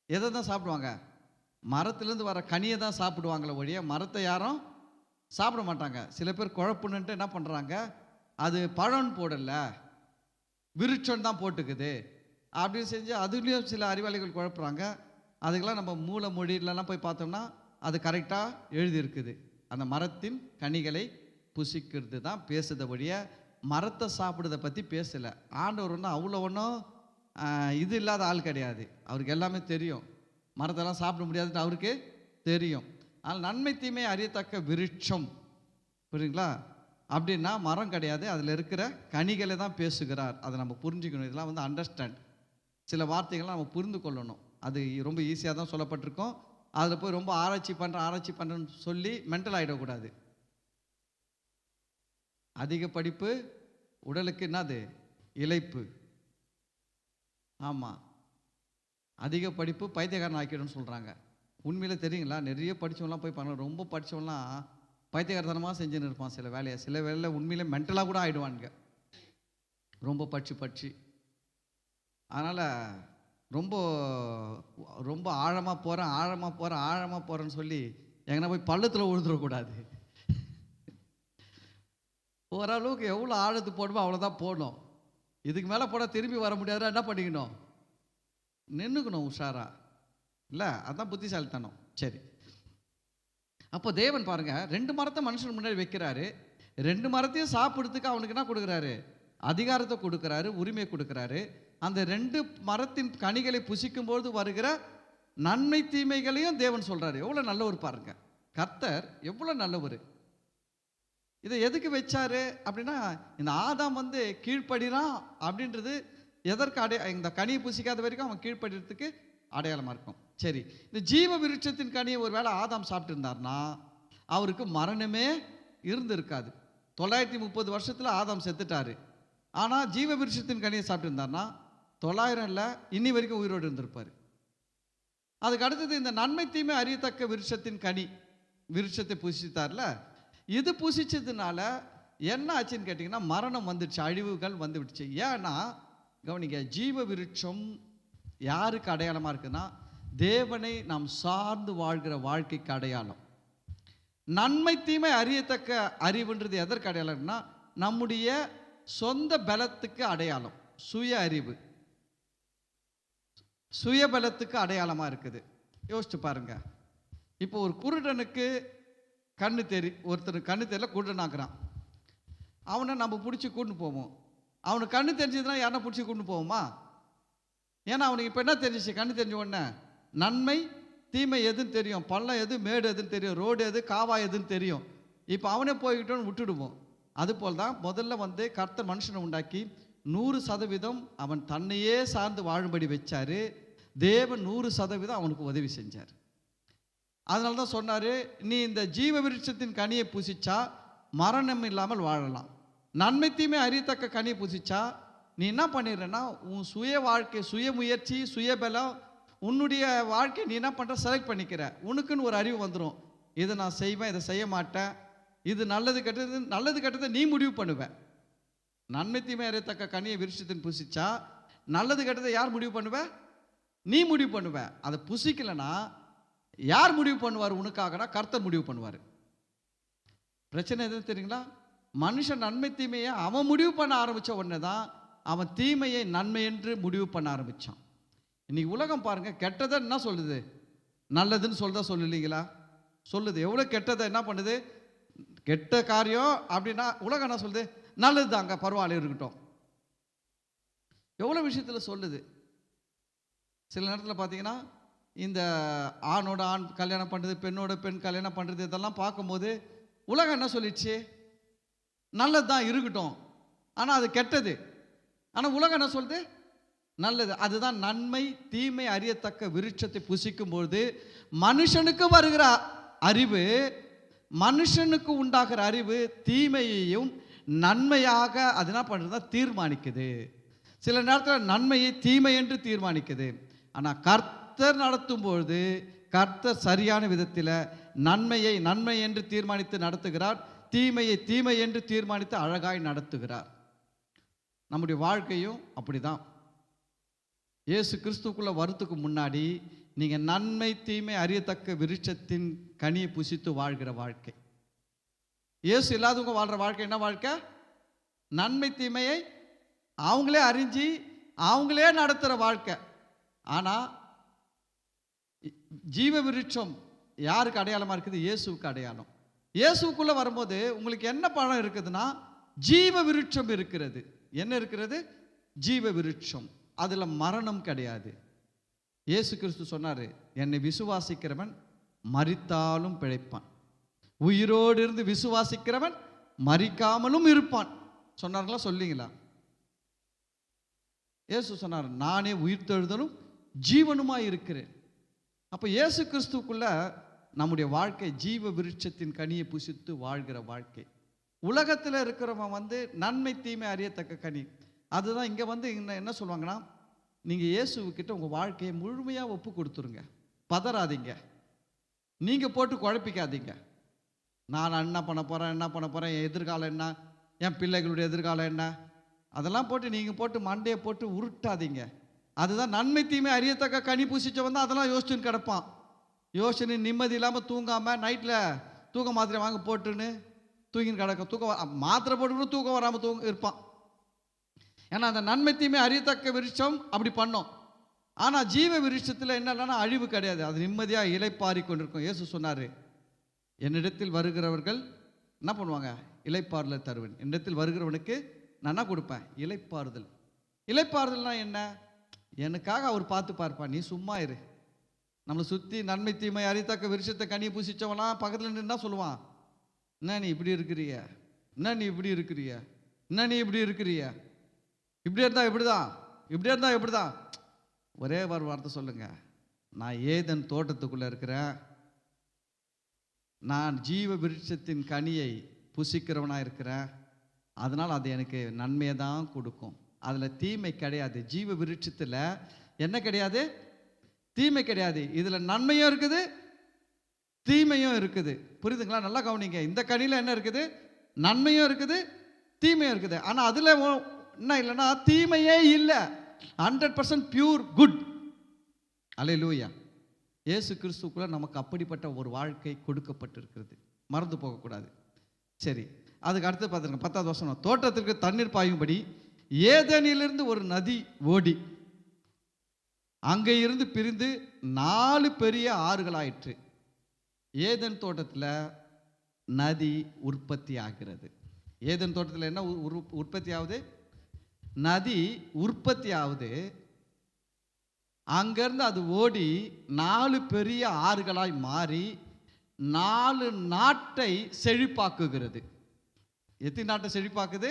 எதை தான் சாப்பிடுவாங்க? மரத்துலேருந்து வர கனியை தான் சாப்பிடுவாங்களே ஒழிய மரத்தை யாரும் சாப்பிட மாட்டாங்க. சில பேர் குழப்புன்னுட்டு என்ன பண்ணுறாங்க? அது பழம் போடல, விருட்சம் தான் போட்டுக்குது அப்படின்னு செஞ்சு அதுலேயும் சில அறிவாளிகள் குழப்புறாங்க. அதுக்கெல்லாம் நம்ம மூல மொழியிலலாம் போய் பார்த்தோம்னா அது கரெக்டாக எழுதியிருக்குது. அந்த மரத்தின் கனிகளை புசிக்கிறது தான் பேசுத ஒழிய மரத்தை சாப்பிடுறத பற்றி பேசலை. ஆண்டவர் அவ்வளோ ஒன்றும் இது இல்லாத ஆள் கிடையாது. அவருக்கு எல்லாமே தெரியும். மரத்தெல்லாம் சாப்பிட முடியாதுன்னு அவருக்கு தெரியும். ஆனால் நன்மை தீமை அறியத்தக்க விருட்சம், புரியுங்களா? அப்படின்னா மரம் கிடையாது, அதில் இருக்கிற கனிகளை தான் பேசுகிறார். அதை நம்ம புரிஞ்சுக்கணும். இதெல்லாம் அண்டர்ஸ்டாண்ட். சில வார்த்தைகள்லாம் நம்ம புரிந்து கொள்ளணும். அது ரொம்ப ஈஸியாக தான் சொல்லப்பட்டிருக்கோம். அதில் போய் ரொம்ப ஆராய்ச்சி பண்ணுறேன்னு சொல்லி மென்டல் ஆகிடக்கூடாது. அதிக படிப்பு உடலுக்கு என்னது? இளைப்பு. ஆமாம், அதிக படிப்பு பைத்தியக்காரன் ஆக்கிடும்னு சொல்கிறாங்க. உண்மையில் தெரியுங்களா? நிறைய படித்தவங்களாம் போய் பண்ண, ரொம்ப படித்தவங்களாம் பைத்தியக்காரத்தனமாக செஞ்சுன்னு இருப்பான் சில வேலையை. சில வேலையில் உண்மையிலே மென்டலாக கூட ஆகிடுவானுங்க, ரொம்ப படித்து. அதனால் ரொம்ப ரொம்ப ஆழமாக போகிறேன்னு சொல்லி எங்கன்னா போய் பள்ளத்தில் விழுந்துடக்கூடாது. ஓரளவுக்கு எவ்வளோ ஆழத்து போடுமோ அவ்வளோதான் போடணும். இதுக்கு மேலே போனால் திரும்பி வர முடியாது. என்ன பண்ணிக்கணும்? நின்றுக்கணும் உஷாரா. இல்லை, அதுதான் புத்திசாலித்தனம். சரி, அப்போ தேவன் பாருங்க, 2 மரத்தை மனுஷன் முன்னாடி வைக்கிறாரு. 2 மரத்தையும் சாப்பிட்றதுக்கு அவனுக்கு என்ன கொடுக்குறாரு? அதிகாரத்தை கொடுக்குறாரு, உரிமை கொடுக்குறாரு. அந்த 2 மரத்தின் கனிகளை புசிக்கும்போது வருகிற நன்மை தீமைகளையும் தேவன் சொல்றாரு. எவ்வளோ நல்லவர் பாருங்க. கர்த்தர் எவ்வளோ நல்லவர். இதை எதுக்கு வச்சாரு அப்படின்னா, இந்த ஆதாம் கீழ்ப்படிறான் அப்படின்றது எதற்கு இந்த கனியை புசிக்காத வரைக்கும் அவன் கீழ்ப்படுறதுக்கு அடையாளமாக இருக்கும். சரி, இந்த ஜீவ விருட்சத்தின் கனியை ஒரு வேளை ஆதாம் சாப்பிட்டு இருந்தார்னா அவருக்கு மரணமே இருந்திருக்காது. 930 வருஷத்தில் ஆதாம் செத்துட்டாரு. ஆனால் ஜீவ விருட்சத்தின் கனியை சாப்பிட்டு இருந்தார்னா 900 இல்லை, இன்னி வரைக்கும் உயிரோடு இருந்திருப்பார். அதுக்கு அடுத்தது இந்த நன்மை தீமை அறியத்தக்க விருட்சத்தின் கனி, விருட்சத்தை புசித்தார்ல, இது புசிச்சதுனால என்ன ஆச்சுன்னு கேட்டிங்கன்னா மரணம் வந்துடுச்சு, அழிவுகள் வந்து விடுச்சு. ஏன்னா கவனிங்க, ஜீவ விருட்சம் யாருக்கு அடையாளமாக இருக்குன்னா தேவனை நாம் சார்ந்து வாழ்கிற வாழ்க்கைக்கு அடையாளம். நன்மை தீமை அறியத்தக்க அறிவுன்றது எதற்கு அடையாளம்னா நம்முடைய சொந்த பலத்துக்கு அடையாளம். சுய அறிவு, சுய பலத்துக்கு அடையாளமாக இருக்குது. யோசிச்சு பாருங்க. இப்போ ஒரு குருடனுக்கு கண்ணு ஒருத்தருக்கு கண்ணு தெரியல, குருடனாக்குறான். அவனை நம்ம பிடிச்சி கூட்டின்னு போவோம். அவனுக்கு கண்ணு தெரிஞ்சதுன்னா யாரா பிடிச்சி கூட்டின்னு போவோமா? ஏன்னா அவனுக்கு இப்போ என்ன தெரிஞ்சிச்சு? கண்ணு தெரிஞ்ச உடனே நன்மை தீமை எதுன்னு தெரியும், பள்ளம் எது மேடு எதுன்னு தெரியும், ரோடு எது காவா எதுன்னு தெரியும். இப்போ அவனே போய்கிட்டோன்னு விட்டுடுவோம். அதுபோல் தான் முதல்ல வந்து கர்த்தர் மனுஷனை உண்டாக்கி 100% அவன் தன்னையே சார்ந்து வாழும்படி வச்சாரு. தேவன் 100% அவனுக்கு உதவி செஞ்சார். அதனால தான் சொன்னார், நீ இந்த ஜீவ விருட்சத்தின் கனியை புசிச்சா மரணம் இல்லாமல் வாழலாம். நன்மை தீமை அறியத்தக்க கனியை புசிச்சா நீ என்ன பண்ணிடுறன்னா, உன் சுய வாழ்க்கை, சுய முயற்சி, சுயபலம், உன்னுடைய வாழ்க்கையை நீ என்ன பண்ணுற, செலக்ட் பண்ணிக்கிற. உனக்குன்னு ஒரு அறிவு வந்துடும். இதை நான் செய்வேன், இதை செய்ய மாட்டேன், இது நல்லது கெட்டதை நீ முடிவு பண்ணுவேன். நன்மை தீமை அறியத்தக்க கனியை விருட்சத்தின் புசிச்சா நல்லது கெட்டதை யார் முடிவு பண்ணுவ? நீ முடிவு பண்ணுவ. அதை புசிக்கலைன்னா யார் முடிவு பண்ணுவார் உனக்காகனா? கர்த்தர் முடிவு பண்ணுவார். பிரச்சனை எதுன்னு தெரியுங்களா? மனுஷன் நன்மை தீமையை அவன் முடிவு பண்ண ஆரம்பித்த உடனே தான் அவன் தீமையை நன்மை என்று முடிவு பண்ண ஆரம்பித்தான். இன்னைக்கு உலகம் பாருங்க, கெட்டதை என்ன சொல்லுது? நல்லதுன்னு சொல்லலைங்களா? சொல்லுது. எவ்வளோ கெட்டதை என்ன பண்ணுது? கெட்ட காரியம் அப்படின்னா உலகம் என்ன சொல்லுது? நல்லது தாங்க, பரவாயில்ல இருக்கட்டும். எவ்வளோ விஷயத்தில் சொல்லுது. சில நேரத்தில் பார்த்தீங்கன்னா, இந்த ஆணோட ஆண் கல்யாணம் பண்ணுறது, பெண்ணோட பெண் கல்யாணம் பண்ணுறது, இதெல்லாம் பார்க்கும்போது உலகம் என்ன சொல்லிடுச்சு? நல்லது தான் இருக்கட்டும், ஆனால் அது கெட்டது. ஆனால் உலகம் என்ன சொல்லுது? நல்லது. அதுதான் நன்மை தீமை அறியத்தக்க விருட்சத்தை புசிக்கும்போது மனுஷனுக்கு வருகிற அறிவு, மனுஷனுக்கு உண்டாகிற அறிவு தீமையையும் நன்மையாக அது என்ன பண்ணுறதா தீர்மானிக்குது. சில நேரத்தில் நன்மையை தீமை என்று தீர்மானிக்குது. ஆனால் கர்த்தர் நடத்தும் பொழுது கர்த்தர் சரியான விதத்தில் நன்மையை நன்மை என்று தீர்மானித்து நடத்துகிறார், தீமையை தீமை என்று தீர்மானித்து அழகாய் நடத்துகிறார். நம்முடைய வாழ்க்கையும் அப்படிதான். இயேசு கிறிஸ்துக்குள்ள வரத்துக்கு முன்னாடி நீங்கள் நன்மை தீமை அறியத்தக்க விருட்சத்தின் கனியை புசித்து வாழ்கிற வாழ்க்கை. இயேசு இல்லாதவங்க வாழ்கிற வாழ்க்கை என்ன வாழ்க்கை? நன்மை தீமையை அவங்களே அறிஞ்சு அவங்களே நடத்துகிற வாழ்க்கை. ஆனால் ஜீவ விருட்சம் யாருக்கு அடையாளமாக இருக்குது? இயேசுவுக்கு அடையாளம். இயேசுக்குள்ளே வரும்போது உங்களுக்கு என்ன பழம் இருக்குதுன்னா, ஜீவ விருட்சம் இருக்கிறது. என்ன இருக்கிறது? ஜீவ விருட்சம். அதில் மரணம் கிடையாது. இயேசு கிறிஸ்து சொன்னார், என்னை விசுவாசிக்கிறவன் மரித்தாலும் பிழைப்பான், உயிரோடு இருந்து விசுவாசிக்கிறவன் மரிக்காமலும் இருப்பான் சொன்னார்களா? சொல்லிங்களா? இயேசு சொன்னார், நானே உயிர்த்தெழுதலும் ஜீவனுமாய் இருக்கிறேன். அப்போ இயேசு கிறிஸ்துக்குள்ள நம்முடைய வாழ்க்கை ஜீவ விருட்சத்தின் கனியை புசித்து வாழ்கிற வாழ்க்கை. உலகத்தில் இருக்கிறவன் வந்து நன்மை தீமை அறியத்தக்க கனி. அதுதான் இங்கே வந்து என்ன சொல்லுவாங்கன்னா, நீங்கள் இயேசுக்கிட்ட உங்கள் வாழ்க்கையை முழுமையாக ஒப்பு கொடுத்துருங்க. பதறாதீங்க, நீங்கள் போட்டு குழப்பிக்காதீங்க. நான் என்ன பண்ண போகிறேன், என் எதிர்காலம் என்ன, என் பிள்ளைகளுடைய எதிர்காலம் என்ன, அதெல்லாம் போட்டு நீங்கள் போட்டு மண்டையை போட்டு உருட்டாதீங்க. அதுதான் நன்மை தீமை அறியத்தக்க கனி புசிச்சவன் தான் அதெல்லாம் யோசிச்சுன்னு கிடப்பான். யோசனை நிம்மதி இல்லாமல் தூங்காமல் நைட்டில் தூக்க மாத்திரை வாங்க போட்டுன்னு தூங்கின்னு கிடக்க, தூக்கம் மாத்திரை போட்டு தூக்கம் வராமல் இருப்பான். ஏன்னா அந்த நன்மை தீமை அறியத்தக்க விருட்சம் அப்படி பண்ணோம். ஆனால் ஜீவ விருட்சத்தில் என்னன்னா அழிவு கிடையாது, அது நிம்மதியாக இலைப்பாரி கொண்டிருக்கும். இயேசு சொன்னார், என்னிடத்தில் வருகிறவர்கள் என்ன பண்ணுவாங்க? இலைப்பாறுதல் தருவேன். என்னிடத்தில் வருகிறவனுக்கு நான் என்ன கொடுப்பேன்? இலைப்பாறுதல். இலைப்பாறுதல்னா என்ன? எனக்காக அவர் பார்த்து பார்ப்பான், நீ சும்மா இரு. நம்மளை சுற்றி நன்மை தீமை அறியத்தக்க விருட்சத்தை கனியை புசிச்சவனா பக்கத்தில் நின்று என்ன சொல்லுவான்? என்ன நீ இப்படி இருக்கிறிய, என்ன நீ இப்படி இருக்கிறிய, என்ன நீ இப்படி இருக்கிறிய, இப்படி இருந்தா இப்படிதான், இப்படி இருந்தா இப்படிதான். ஒரே ஒரு வார்த்தை சொல்லுங்க, நான் ஏதன் தோட்டத்துக்குள்ள இருக்கிறேன், நான் ஜீவ விருட்சத்தின் கனியை புசிக்கிறவனா இருக்கிறேன், அதனால் அது எனக்கு நன்மையை தான் கொடுக்கும். அதில் தீமை கிடையாது. ஜீவ விருட்சத்தில் என்ன கிடையாது? தீமை கிடையாது. இதில் நன்மையும் இருக்குது, தீமையும் இருக்குது. புரியுதுங்களா? நல்லா கவனிங்க. இந்த கனியில் என்ன இருக்குது? நன்மையும் இருக்குது, தீமையும் இருக்குது. ஆனால் அதில் என்ன இல்லைன்னா தீமையே இல்லை. 100% பியூர் குட். அல்லேலூயா. இயேசு கிறிஸ்துக்குள்ள நமக்கு அப்படிப்பட்ட ஒரு வாழ்க்கை கொடுக்கப்பட்டிருக்கிறது, மறந்து போகக்கூடாது. சரி, அதுக்கு அடுத்து பார்த்துருங்க 10வது வசனம். தோட்டத்திற்கு தண்ணீர் பாயும்படி ஏதேனிலிருந்து ஒரு நதி ஓடி அங்கே இருந்து பிரிந்து 4 பெரிய ஆறுகளாயிற்று. ஏதேன் தோட்டத்தில் நதி உற்பத்தி ஆகிறது. ஏதேன் தோட்டத்தில் என்ன உற்பத்தி ஆகுது? நதி உற்பத்தி ஆகுது. அங்கிருந்து அது ஓடி 4 பெரிய ஆறுகளாய் மாறி 4 நாட்டை செழிப்பாக்குகிறது. எத்தனை நாட்டை செழிப்பாக்குது?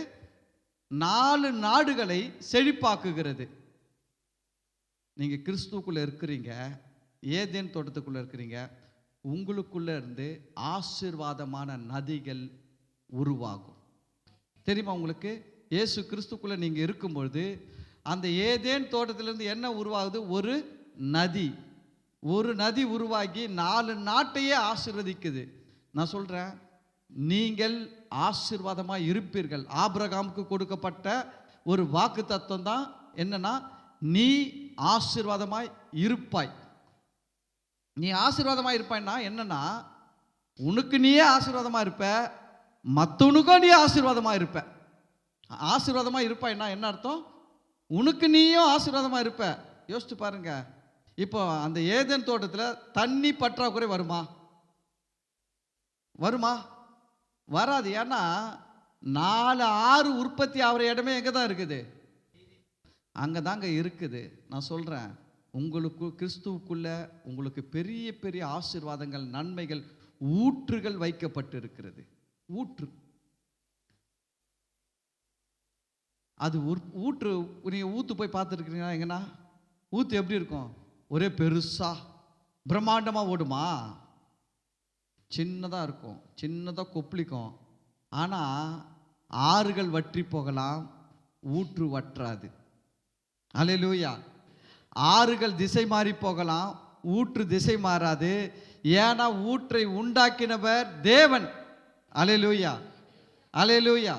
4 நாடுகளை செழிப்பாக்குகிறது. நீங்க கிறிஸ்துவுக்குள்ள இருக்கிறீங்க, ஏதேன் தோட்டத்துக்குள்ள இருக்கிறீங்க. உங்களுக்குள்ள இருந்து ஆசீர்வாதமான நதிகள் உருவாகும். தெரியுமா உங்களுக்கு? இயேசு கிறிஸ்துக்குள்ள நீங்க இருக்கும்பொழுது அந்த ஏதேன் தோட்டத்திலிருந்து என்ன உருவாகுது? ஒரு நதி உருவாகி 4 நாட்டையே ஆசீர்வதிக்குது. நான் சொல்றேன், நீங்கள் ஆசீர்வாதமாய் இருப்பீர்கள். ஆபிரகாமுக்கு கொடுக்கப்பட்ட ஒரு வாக்கு தத்துவம் தான் என்னன்னா, நீ ஆசீர்வாதமாய் இருப்பாய். நீ ஆசீர்வாதமாய் இருப்பாய்னா என்னன்னா, உனக்கு நீயே ஆசீர்வாதமா இருப்ப, மற்றவனுக்கும் நீ ஆசீர்வாதமா இருப்ப. ஆசீர்வாதமா இருப்பாய்னா என்ன அர்த்தம்? உனக்கு நீயும் ஆசீர்வாதமா இருப்ப. யோசிச்சு பாருங்க. இப்போ அந்த ஏதேன் தோட்டத்தில் தண்ணி பற்றாக்குறை வருமா? வராது. ஏன்னா 4 ஆறு உற்பத்தி ஆகிற இடமே எங்கே தான் இருக்குது? அங்கே தாங்க இருக்குது. நான் சொல்கிறேன், உங்களுக்கு கிறிஸ்துவுக்குள்ள உங்களுக்கு பெரிய பெரிய ஆசீர்வாதங்கள், நன்மைகள், ஊற்றுகள் வைக்கப்பட்டு இருக்கிறது. ஊற்று அது ஊற்று நீங்கள் ஊற்று போய் பார்த்துருக்கிறீங்களா? எங்கன்னா ஊற்று எப்படி இருக்கும்? ஒரே பெருசா பிரம்மாண்டமாக ஓடுமா? சின்னதாக இருக்கும், சின்னதாக கொப்பளிக்கும். ஆனால் ஆறுகள் வற்றி போகலாம், ஊற்று வற்றாது. அல்லேலூயா. ஆறுகள் திசை மாறி போகலாம், ஊற்று திசை மாறாது. ஏன்னா ஊற்றை உண்டாக்கினவர் தேவன். அல்லேலூயா, அல்லேலூயா.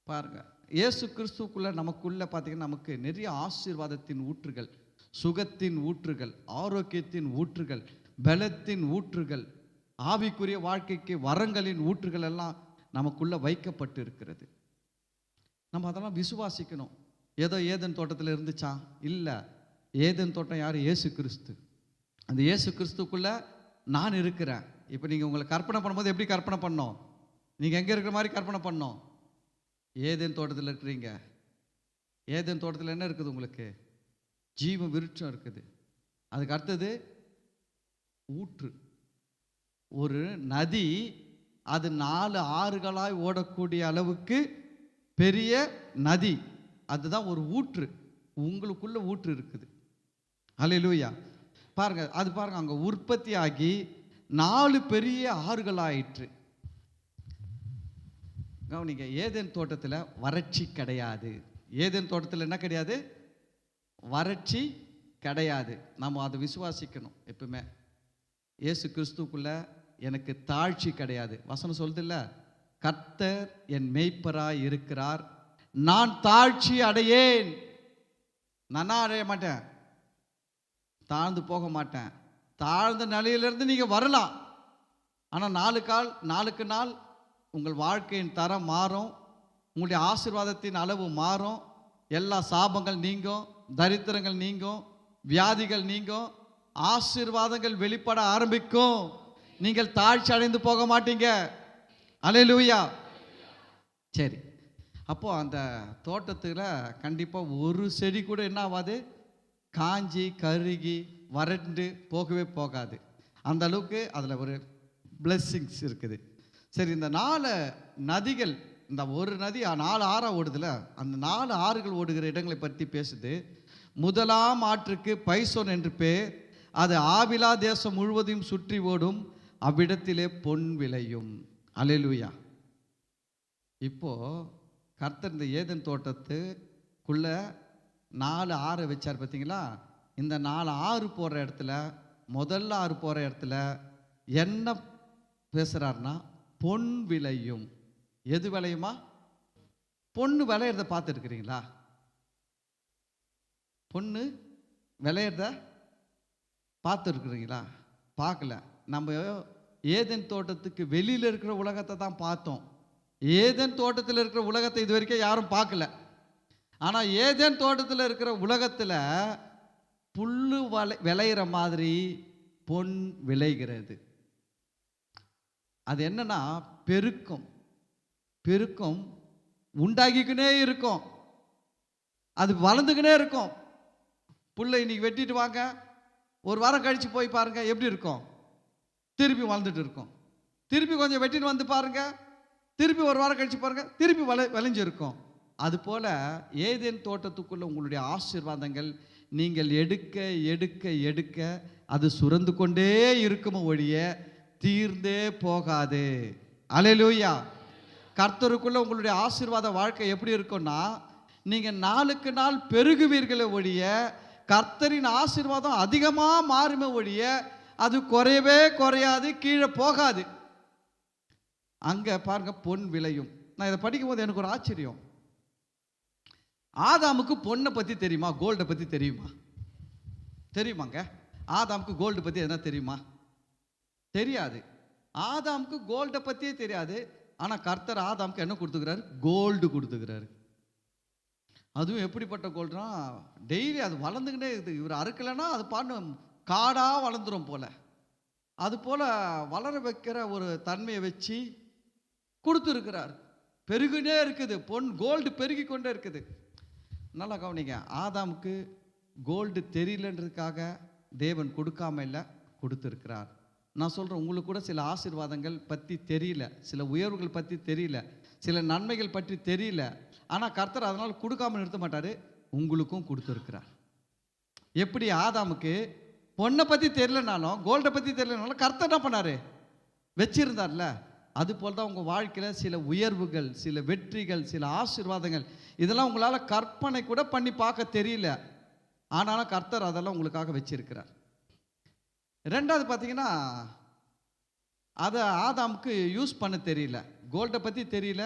பாருங்க, இயேசு கிறிஸ்துக்குள்ள நமக்குள்ள பார்த்தீங்கன்னா நமக்கு நிறைய ஆசீர்வாதத்தின் ஊற்றுகள், சுகத்தின் ஊற்றுகள், ஆரோக்கியத்தின் ஊற்றுகள், பலத்தின் ஊற்றுகள், ஆவிக்குரிய வாழ்க்கைக்கு வரங்களின் ஊற்றுகள் எல்லாம் நமக்குள்ள வைக்கப்பட்டு இருக்கிறது. நம்ம அதெல்லாம் விசுவாசிக்கணும். ஏதோ ஏதேன் தோட்டத்தில் இருந்துச்சா? இல்லை. ஏதேன் தோட்டம் யார்? இயேசு கிறிஸ்து. அந்த இயேசு கிறிஸ்துக்குள்ள நான் இருக்கிறேன். இப்போ நீங்கள் உங்களை கற்பனை பண்ணும்போது எப்படி கற்பனை பண்ணோம்? நீங்கள் எங்கே இருக்கிற மாதிரி கற்பனை பண்ணோம்? ஏதேன் தோட்டத்தில் இருக்கிறீங்க. ஏதேன் தோட்டத்தில் என்ன இருக்குது? உங்களுக்கு ஜீவ விருட்சம் இருக்குது. அதுக்கு அடுத்தது ஊற்று, ஒரு நதி. அது 4 ஆறுகளாய் ஓடக்கூடிய அளவுக்கு பெரிய நதி. அதுதான் ஒரு ஊற்று. உங்களுக்குள்ள ஊற்று இருக்குது. அல்லேலூயா. பாருங்க, அது பாருங்க, அங்கே உற்பத்தி ஆகி 4 பெரிய ஆறுகள் ஆயிற்று. கவனிங்க, ஏதேன் தோட்டத்தில் வறட்சி கிடையாது. ஏதேன் தோட்டத்தில் என்ன கிடையாது? வறட்சி கிடையாது. நம்ம அதை விசுவாசிக்கணும். எப்பவுமே இயேசு கிறிஸ்துக்குள்ள எனக்கு தாழ்ச்சி கிடையாது. வசனம் சொல்லுதில்ல, கர்த்தர் என் மேய்ப்பராய் இருக்கிறார், நான் தாழ்ச்சி அடையேன். நான் அடைய மாட்டேன், தாழ்ந்து போக மாட்டேன். தாழ்ந்த நிலையிலிருந்து நீங்க வரலாம், ஆனால் நாளுக்கு நாள் உங்கள் வாழ்க்கையின் தரம் மாறும், உங்களுடைய ஆசீர்வாதத்தின் அளவு மாறும். எல்லா சாபங்கள் நீங்கும், தரித்திரங்கள் நீங்கும், வியாதிகள் நீங்கும், ஆசீர்வாதங்கள் வெளிப்பட ஆரம்பிக்கும். நீங்கள் தாழ்ச்சி அடைந்து போக மாட்டீங்க. அல்லேலூயா. சரி, அப்போ அந்த தோட்டத்தில் கண்டிப்பாக ஒரு செடி கூட என்ன ஆகாது? காஞ்சி கருகி வறண்டு போகவே போகாது. அந்த அளவுக்கு அதில் ஒரு பிளெஸ்ஸிங்ஸ் இருக்குது. சரி, இந்த 4 நதிகள், இந்த ஒரு நதி 4 ஆறாக ஓடுதுல, அந்த 4 ஆறுகள் ஓடுகிற இடங்களை பற்றி பேசுது. முதலாம் ஆற்றுக்கு பைசோன் என்று பேர். அது ஆபிலா தேசம் முழுவதையும் சுற்றி ஓடும், அவ்விடத்திலே பொன் விளையும். அல்லேலூயா. இப்போ கர்த்தர் இந்த ஏதேன் தோட்டத்துக்குள்ள 4 ஆறு வச்சார் பார்த்தீங்களா? இந்த 4 ஆறு போகிற இடத்துல, முதல்ல ஆறு போகிற இடத்துல என்ன பேசுகிறாருன்னா, பொன் விளையும். எது விளையுமா? பொண்ணு விளையிறத பார்த்துருக்கிறீங்களா? பொண்ணு விளையிறத பார்த்துருக்குறீங்களா? பார்க்கல. நம்ம ஏதேன் தோட்டத்துக்கு வெளியில் இருக்கிற உலகத்தை தான் பார்த்தோம். ஏதேன் தோட்டத்தில் இருக்கிற உலகத்தை இது வரைக்கும் யாரும் பார்க்கல. ஆனால் ஏதேன் தோட்டத்தில் இருக்கிற உலகத்தில் புல்லு விளையிற மாதிரி பொன் விளைகிறது. அது என்னன்னா, பெருக்கம் உண்டாகிக்கினே இருக்கும், அது வளர்ந்துக்கினே இருக்கும். புல்லை இன்னைக்கு வெட்டிட்டு வாங்க, ஒரு வாரம் கழிச்சு போய் பாருங்க எப்படி இருக்கும்? திருப்பி வளர்ந்துட்டு இருக்கும். திருப்பி கொஞ்சம் வெட்டின்னு வந்து பாருங்க, திருப்பி ஒரு வாரம் கழிச்சு பாருங்க, திருப்பி விளைஞ்சிருக்கும். அதுபோல ஏதேன் தோட்டத்துக்குள்ள உங்களுடைய ஆசீர்வாதங்கள் நீங்கள் எடுக்க எடுக்க எடுக்க அது சுரந்து கொண்டே இருக்குமோ ஒழிய தீர்ந்தே போகாது. அல்லேலூயா. கர்த்தருக்குள்ள உங்களுடைய ஆசீர்வாத வாழ்க்கை எப்படி இருக்கும்னா, நீங்க நாளுக்கு நாள் பெருகுவீர்களே ஒழிய கர்த்தரின் ஆசீர்வாதம் அதிகமாக மாறுமே ஒழிய அது குறையவே குறையாது, கீழே போகாது. அங்க பாருங்க, பொன் விளையும். நான் இதை படிக்கும் போது எனக்கு ஒரு ஆச்சரியம். ஆதாமுக்கு பொண்ணை பத்தி தெரியுமா, கோல்டை பத்தி தெரியுமா? தெரியுமாங்க? ஆதாமுக்கு கோல்டு பத்தி எதனா தெரியுமா? தெரியாது. ஆதாமுக்கு கோல்டை பத்தியே தெரியாது. ஆனா கர்த்தர் ஆதாமுக்கு என்ன கொடுத்துக்கிறாரு? கோல்டு கொடுத்துக்கிறாரு. அதுவும் எப்படிப்பட்ட கோல்டுனா, டெய்லி அது வளர்ந்துக்கிட்டே இருக்குது. இவர் அறுக்கலைன்னா அது பாட்டு காடா வளர்ந்துரும் போல. அது போல வளர வைக்கிற ஒரு தன்மையை வச்சு கொடுத்துருக்கிறார். பெருகினே இருக்குது, பொன் கோல்டு பெருகி கொண்டே இருக்குது. நல்லா கவனிங்க, ஆதாமுக்கு கோல்டு தெரியலன்றதுக்காக தேவன் கொடுக்காம இல்லை, கொடுத்துருக்கிறார். நான் சொல்கிறேன், உங்களுக்கு கூட சில ஆசீர்வாதங்கள் பற்றி தெரியல, சில உயர்வுகள் பற்றி தெரியல, சில நன்மைகள் பற்றி தெரியல. ஆனால் கர்த்தர் அதனால் கொடுக்காம நிறுத்த மாட்டார், உங்களுக்கும் கொடுத்துருக்கிறார். எப்படி ஆதாமுக்கு பொண்ணை பற்றி தெரியலனாலும் கோல்டை பற்றி தெரியலனாலும் கர்த்தர் என்ன பண்ணார்? வச்சிருந்தார்ல. அது போல் தான் உங்கள் வாழ்க்கையில் சில உயர்வுகள், சில வெற்றிகள், சில ஆசீர்வாதங்கள், இதெல்லாம் உங்களால் கற்பனை கூட பண்ணி பார்க்க தெரியல. ஆனாலும் கர்த்தர் அதெல்லாம் உங்களுக்காக வச்சிருக்கிறார். ரெண்டாவது பார்த்தீங்கன்னா, அதை ஆதாமுக்கு யூஸ் பண்ண தெரியல. கோல்டை பற்றி தெரியல,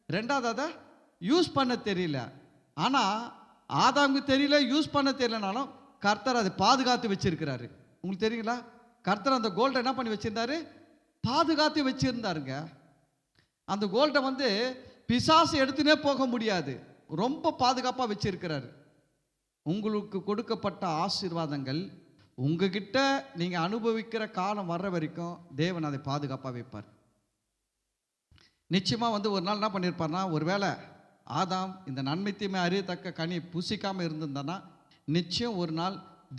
ரெண்டாவது அதை யூஸ் பண்ண தெரியல. ஆனால் ஆதாமுக்கு தெரியல, யூஸ் பண்ண தெரியலனாலும் கர்த்தர் அதை பாதுகாத்து வச்சிருக்கிறாரு. உங்களுக்கு தெரியுங்களா? கர்த்தர் அந்த கோல்டை என்ன பண்ணி வச்சிருந்தாரு? பாதுகாத்து வச்சிருந்தாருங்க. அந்த கோல்டை வந்து பிசாசு எடுத்துனே போக முடியாது, ரொம்ப பாதுகாப்பாக வச்சிருக்கிறாரு. உங்களுக்கு கொடுக்கப்பட்ட ஆசீர்வாதங்கள் உங்ககிட்ட நீங்க அனுபவிக்கிற காலம் வர்ற வரைக்கும் தேவன் அதை பாதுகாப்பாக வைப்பார். நிச்சயமா வந்து ஒரு நாள் என்ன பண்ணியிருப்பார்னா, ஒருவேளை ஆதாம் இந்த நன்மை தீமை அறியத்தக்க கனி புசிக்காமல் இருந்திருந்தானா, நிச்சயம் ஒரு நாள்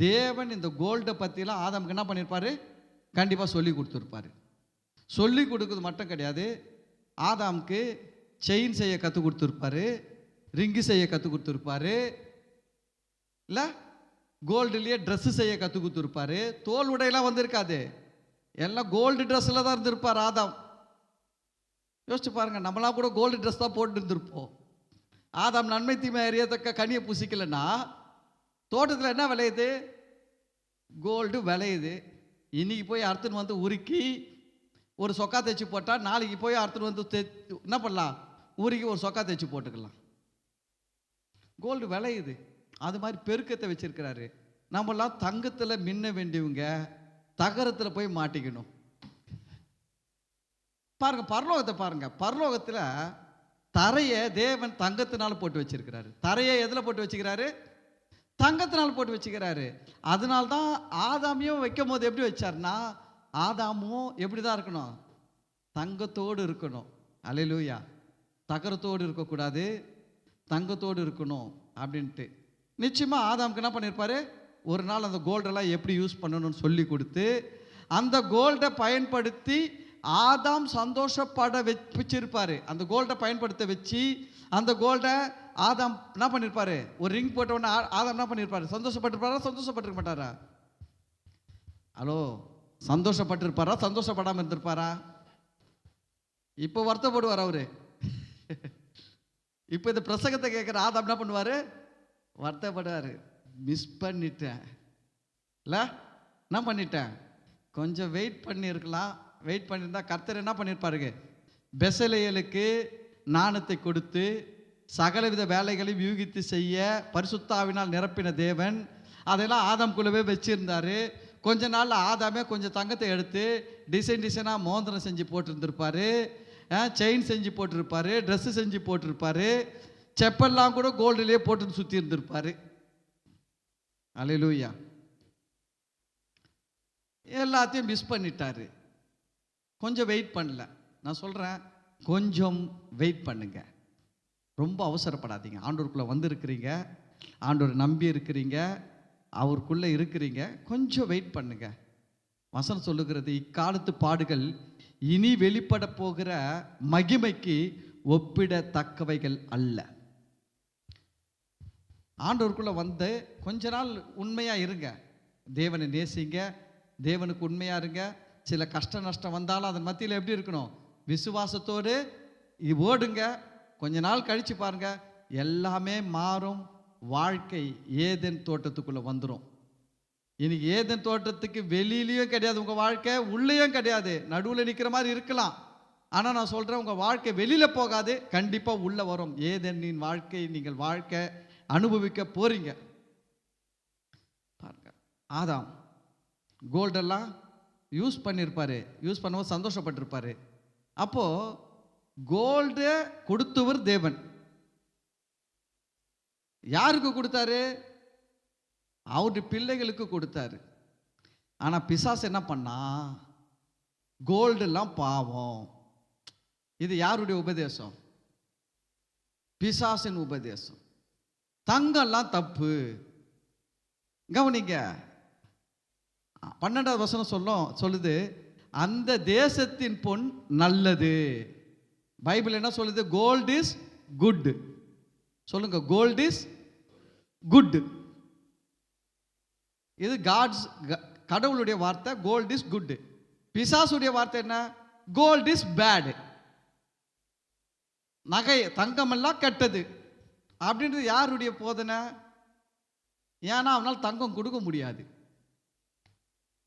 தேவன் இந்த கோல்டை பற்றிலாம் ஆதாமுக்கு என்ன பண்ணியிருப்பாரு? கண்டிப்பாக சொல்லி கொடுத்துருப்பாரு. சொல்லி கொடுக்குறது மட்டும் கிடையாது, ஆதாமுக்கு செயின் செய்ய கற்றுக் கொடுத்துருப்பாரு, ரிங்கு செய்ய கற்றுக் கொடுத்துருப்பாரு, இல்லை கோல்டுலேயே ட்ரெஸ்ஸு செய்ய கற்றுக் கொடுத்துருப்பாரு. தோல் உடையெல்லாம் வந்திருக்காது, எல்லாம் கோல்டு ட்ரெஸ்ஸில் தான் இருந்திருப்பார் ஆதாம். யோசிச்சு பாருங்க, நம்மளாம் கூட கோல்டு ட்ரெஸ் தான் போட்டு இருந்திருப்போம். ஆதாம் நன்மை தீமை அறியத்தக்க கனியை புசிக்கலைன்னா தோட்டத்தில் என்ன விளையுது? கோல்டு விளையுது. இன்னைக்கு போய் அறுத்துன்னு வந்து உருக்கி ஒரு சொக்கா தைச்சி போட்டால் நாளைக்கு போய் அறுத்துன்னு வந்து என்ன பண்ணலாம்? உருக்கி ஒரு சொக்கா தைச்சி போட்டுக்கலாம். கோல்டு விளையுது. அது மாதிரி பெருக்கத்தை வச்சிருக்கிறாரு. நம்மளாம் தங்கத்தில் மின்ன வேண்டியவங்க தகரத்தில் போய் மாட்டிக்கணும். பாருங்க, பரலோகத்தை பாருங்க. பரலோகத்தில் தரையை தேவன் தங்கத்தினால போட்டு வச்சிருக்கிறாரு. தரையை எதில் போட்டு வச்சுக்கிறாரு? தங்கத்தினால் போட்டு வச்சுக்கிறாரு. அதனால்தான் ஆதாமையும் வைக்கும் போது எப்படி வச்சார்னா, ஆதாமும் எப்படி தான் இருக்கணும்? தங்கத்தோடு இருக்கணும். அல்லேலூயா. தகரத்தோடு இருக்கக்கூடாது, தங்கத்தோடு இருக்கணும் அப்படின்ட்டு. நிச்சயமா ஆதாமுக்கு என்ன பண்ணியிருப்பாரு? ஒரு நாள் அந்த கோல்டெல்லாம் எப்படி யூஸ் பண்ணணும்னு சொல்லி கொடுத்து அந்த கோல்டை பயன்படுத்தி ஆதாம் சந்தோஷப்பட வச்சிருப்பாரு. அந்த கோல்டை பயன்படுத்த வச்சு அந்த கோல்டை ஆதாம் என்ன பண்ணியிருப்பாரு? ஒரு ரிங் போட்ட உடனே ஆதாம் என்ன பண்ணியிருப்பாரு? சந்தோஷப்பட்டிருப்பாரா? சந்தோஷப்பட்டிருக்க மாட்டாரா? ஹலோ, சந்தோஷப்பட்டிருப்பாரா? சந்தோஷப்படாமல் இருந்திருப்பாரா? இப்போ வருத்தப்படுவார் அவரு. இப்போ இந்த பிரசங்கத்தை கேட்குற ஆதாம் என்ன பண்ணுவார்? வருத்தப்படுவார். மிஸ் பண்ணிட்டேன் இல்லை, என்ன பண்ணிட்டேன், கொஞ்சம் வெயிட் பண்ணியிருக்கலாம். வெயிட் பண்ணியிருந்தா கர்த்தர் என்ன பண்ணியிருப்பாருங்க? பெசலேயலுக்கு ஞானத்தை கொடுத்து சகலவித வேலைகளையும் யூகித்து செய்ய பரிசுத்தாவினால் நிரப்பின தேவன் அதெல்லாம் ஆதாம்குள்ளவே வச்சிருந்தாரு. கொஞ்ச நாள் ஆதாமே கொஞ்சம் தங்கத்தை எடுத்து டிசைன் டிசைனாக மோதிரம் செஞ்சு போட்டிருந்திருப்பாரு, செயின் செஞ்சு போட்டிருப்பாரு, ட்ரெஸ்ஸு செஞ்சு போட்டிருப்பாரு, செப்பல்லாம் கூட கோல்டுலேயே போட்டு சுற்றி இருந்திருப்பாரு. அல்லேலூயா. எல்லாத்தையும் மிஸ் பண்ணிட்டாரு. கொஞ்சம் வெயிட் பண்ணல. நான் சொல்கிறேன், கொஞ்சம் வெயிட் பண்ணுங்க. ரொம்ப அவசரப்படாதீங்க. ஆண்டவருக்குள்ளே வந்திருக்கிறீங்க, ஆண்டவர் நம்பி இருக்கிறீங்க, அவருக்குள்ளே இருக்கிறீங்க. கொஞ்சம் வெயிட் பண்ணுங்க. வசனம் சொல்லுகிறது, இக்காலத்து பாடுகள் இனி வெளிப்பட போகிற மகிமைக்கு ஒப்பிடத்தக்கவைகள் அல்ல. ஆண்டவருக்குள்ள வந்து கொஞ்ச நாள் உண்மையா இருங்க, தேவனை நேசிங்க, தேவனுக்கு உண்மையா இருங்க. சில கஷ்ட நஷ்டம் வந்தாலும் அதன் மத்தியில் எப்படி இருக்கணும்? விசுவாசத்தோடு ஓடுங்க. கொஞ்ச நாள் கழிச்சு பாருங்க, எல்லாமே மாறும். வாழ்க்கை ஏதேன் தோட்டத்துக்குள்ள வந்துடும். இன்னைக்கு ஏதேன் தோட்டத்துக்கு வெளியிலையும் கிடையாது உங்க வாழ்க்கை, உள்ளேயும் கிடையாது, நடுவில் நிற்கிற மாதிரி இருக்கலாம். ஆனால் நான் சொல்றேன், உங்க வாழ்க்கை வெளியில போகாது, கண்டிப்பா உள்ள வரும். ஏதேனின் வாழ்க்கை நீங்கள் வாழ்க்கை அனுபவிக்க போறீங்க. பாருங்க, ஆதாம் கோல்டெல்லாம் யூஸ் பண்ணியிருப்பாரு, யூஸ் பண்ணும்போது சந்தோஷப்பட்டிருப்பாரு. அப்போ கோல்டு கொடுத்தவர் தேவன். யாருக்கு கொடுத்தாரு? அவருடைய பிள்ளைகளுக்கு கொடுத்தாரு. ஆனா பிசாசு என்ன பண்ணா? கோல்டு எல்லாம் பாவம். இது யாருடைய உபதேசம்? பிசாசின் உபதேசம். தங்கம்லாம் தப்பு. கவனிங்க, 12வது வசனம் சொல்லுது, அந்த தேசத்தின் பொன் நல்லது. பைபிள் என்ன சொல்லுது? Gold is good. சொல்லுங்க, கோல்ட் இஸ் குட். இது கடவுளுடைய வார்த்தை, கோல்ட் இஸ் குட். பிசாசுடைய வார்த்தை என்ன? Gold is bad. நகை தங்கமெல்லாம் கெட்டது அப்படின்றது யாருடைய போதனை? ஏன்னா அவனால் தங்கம் கொடுக்க முடியாது.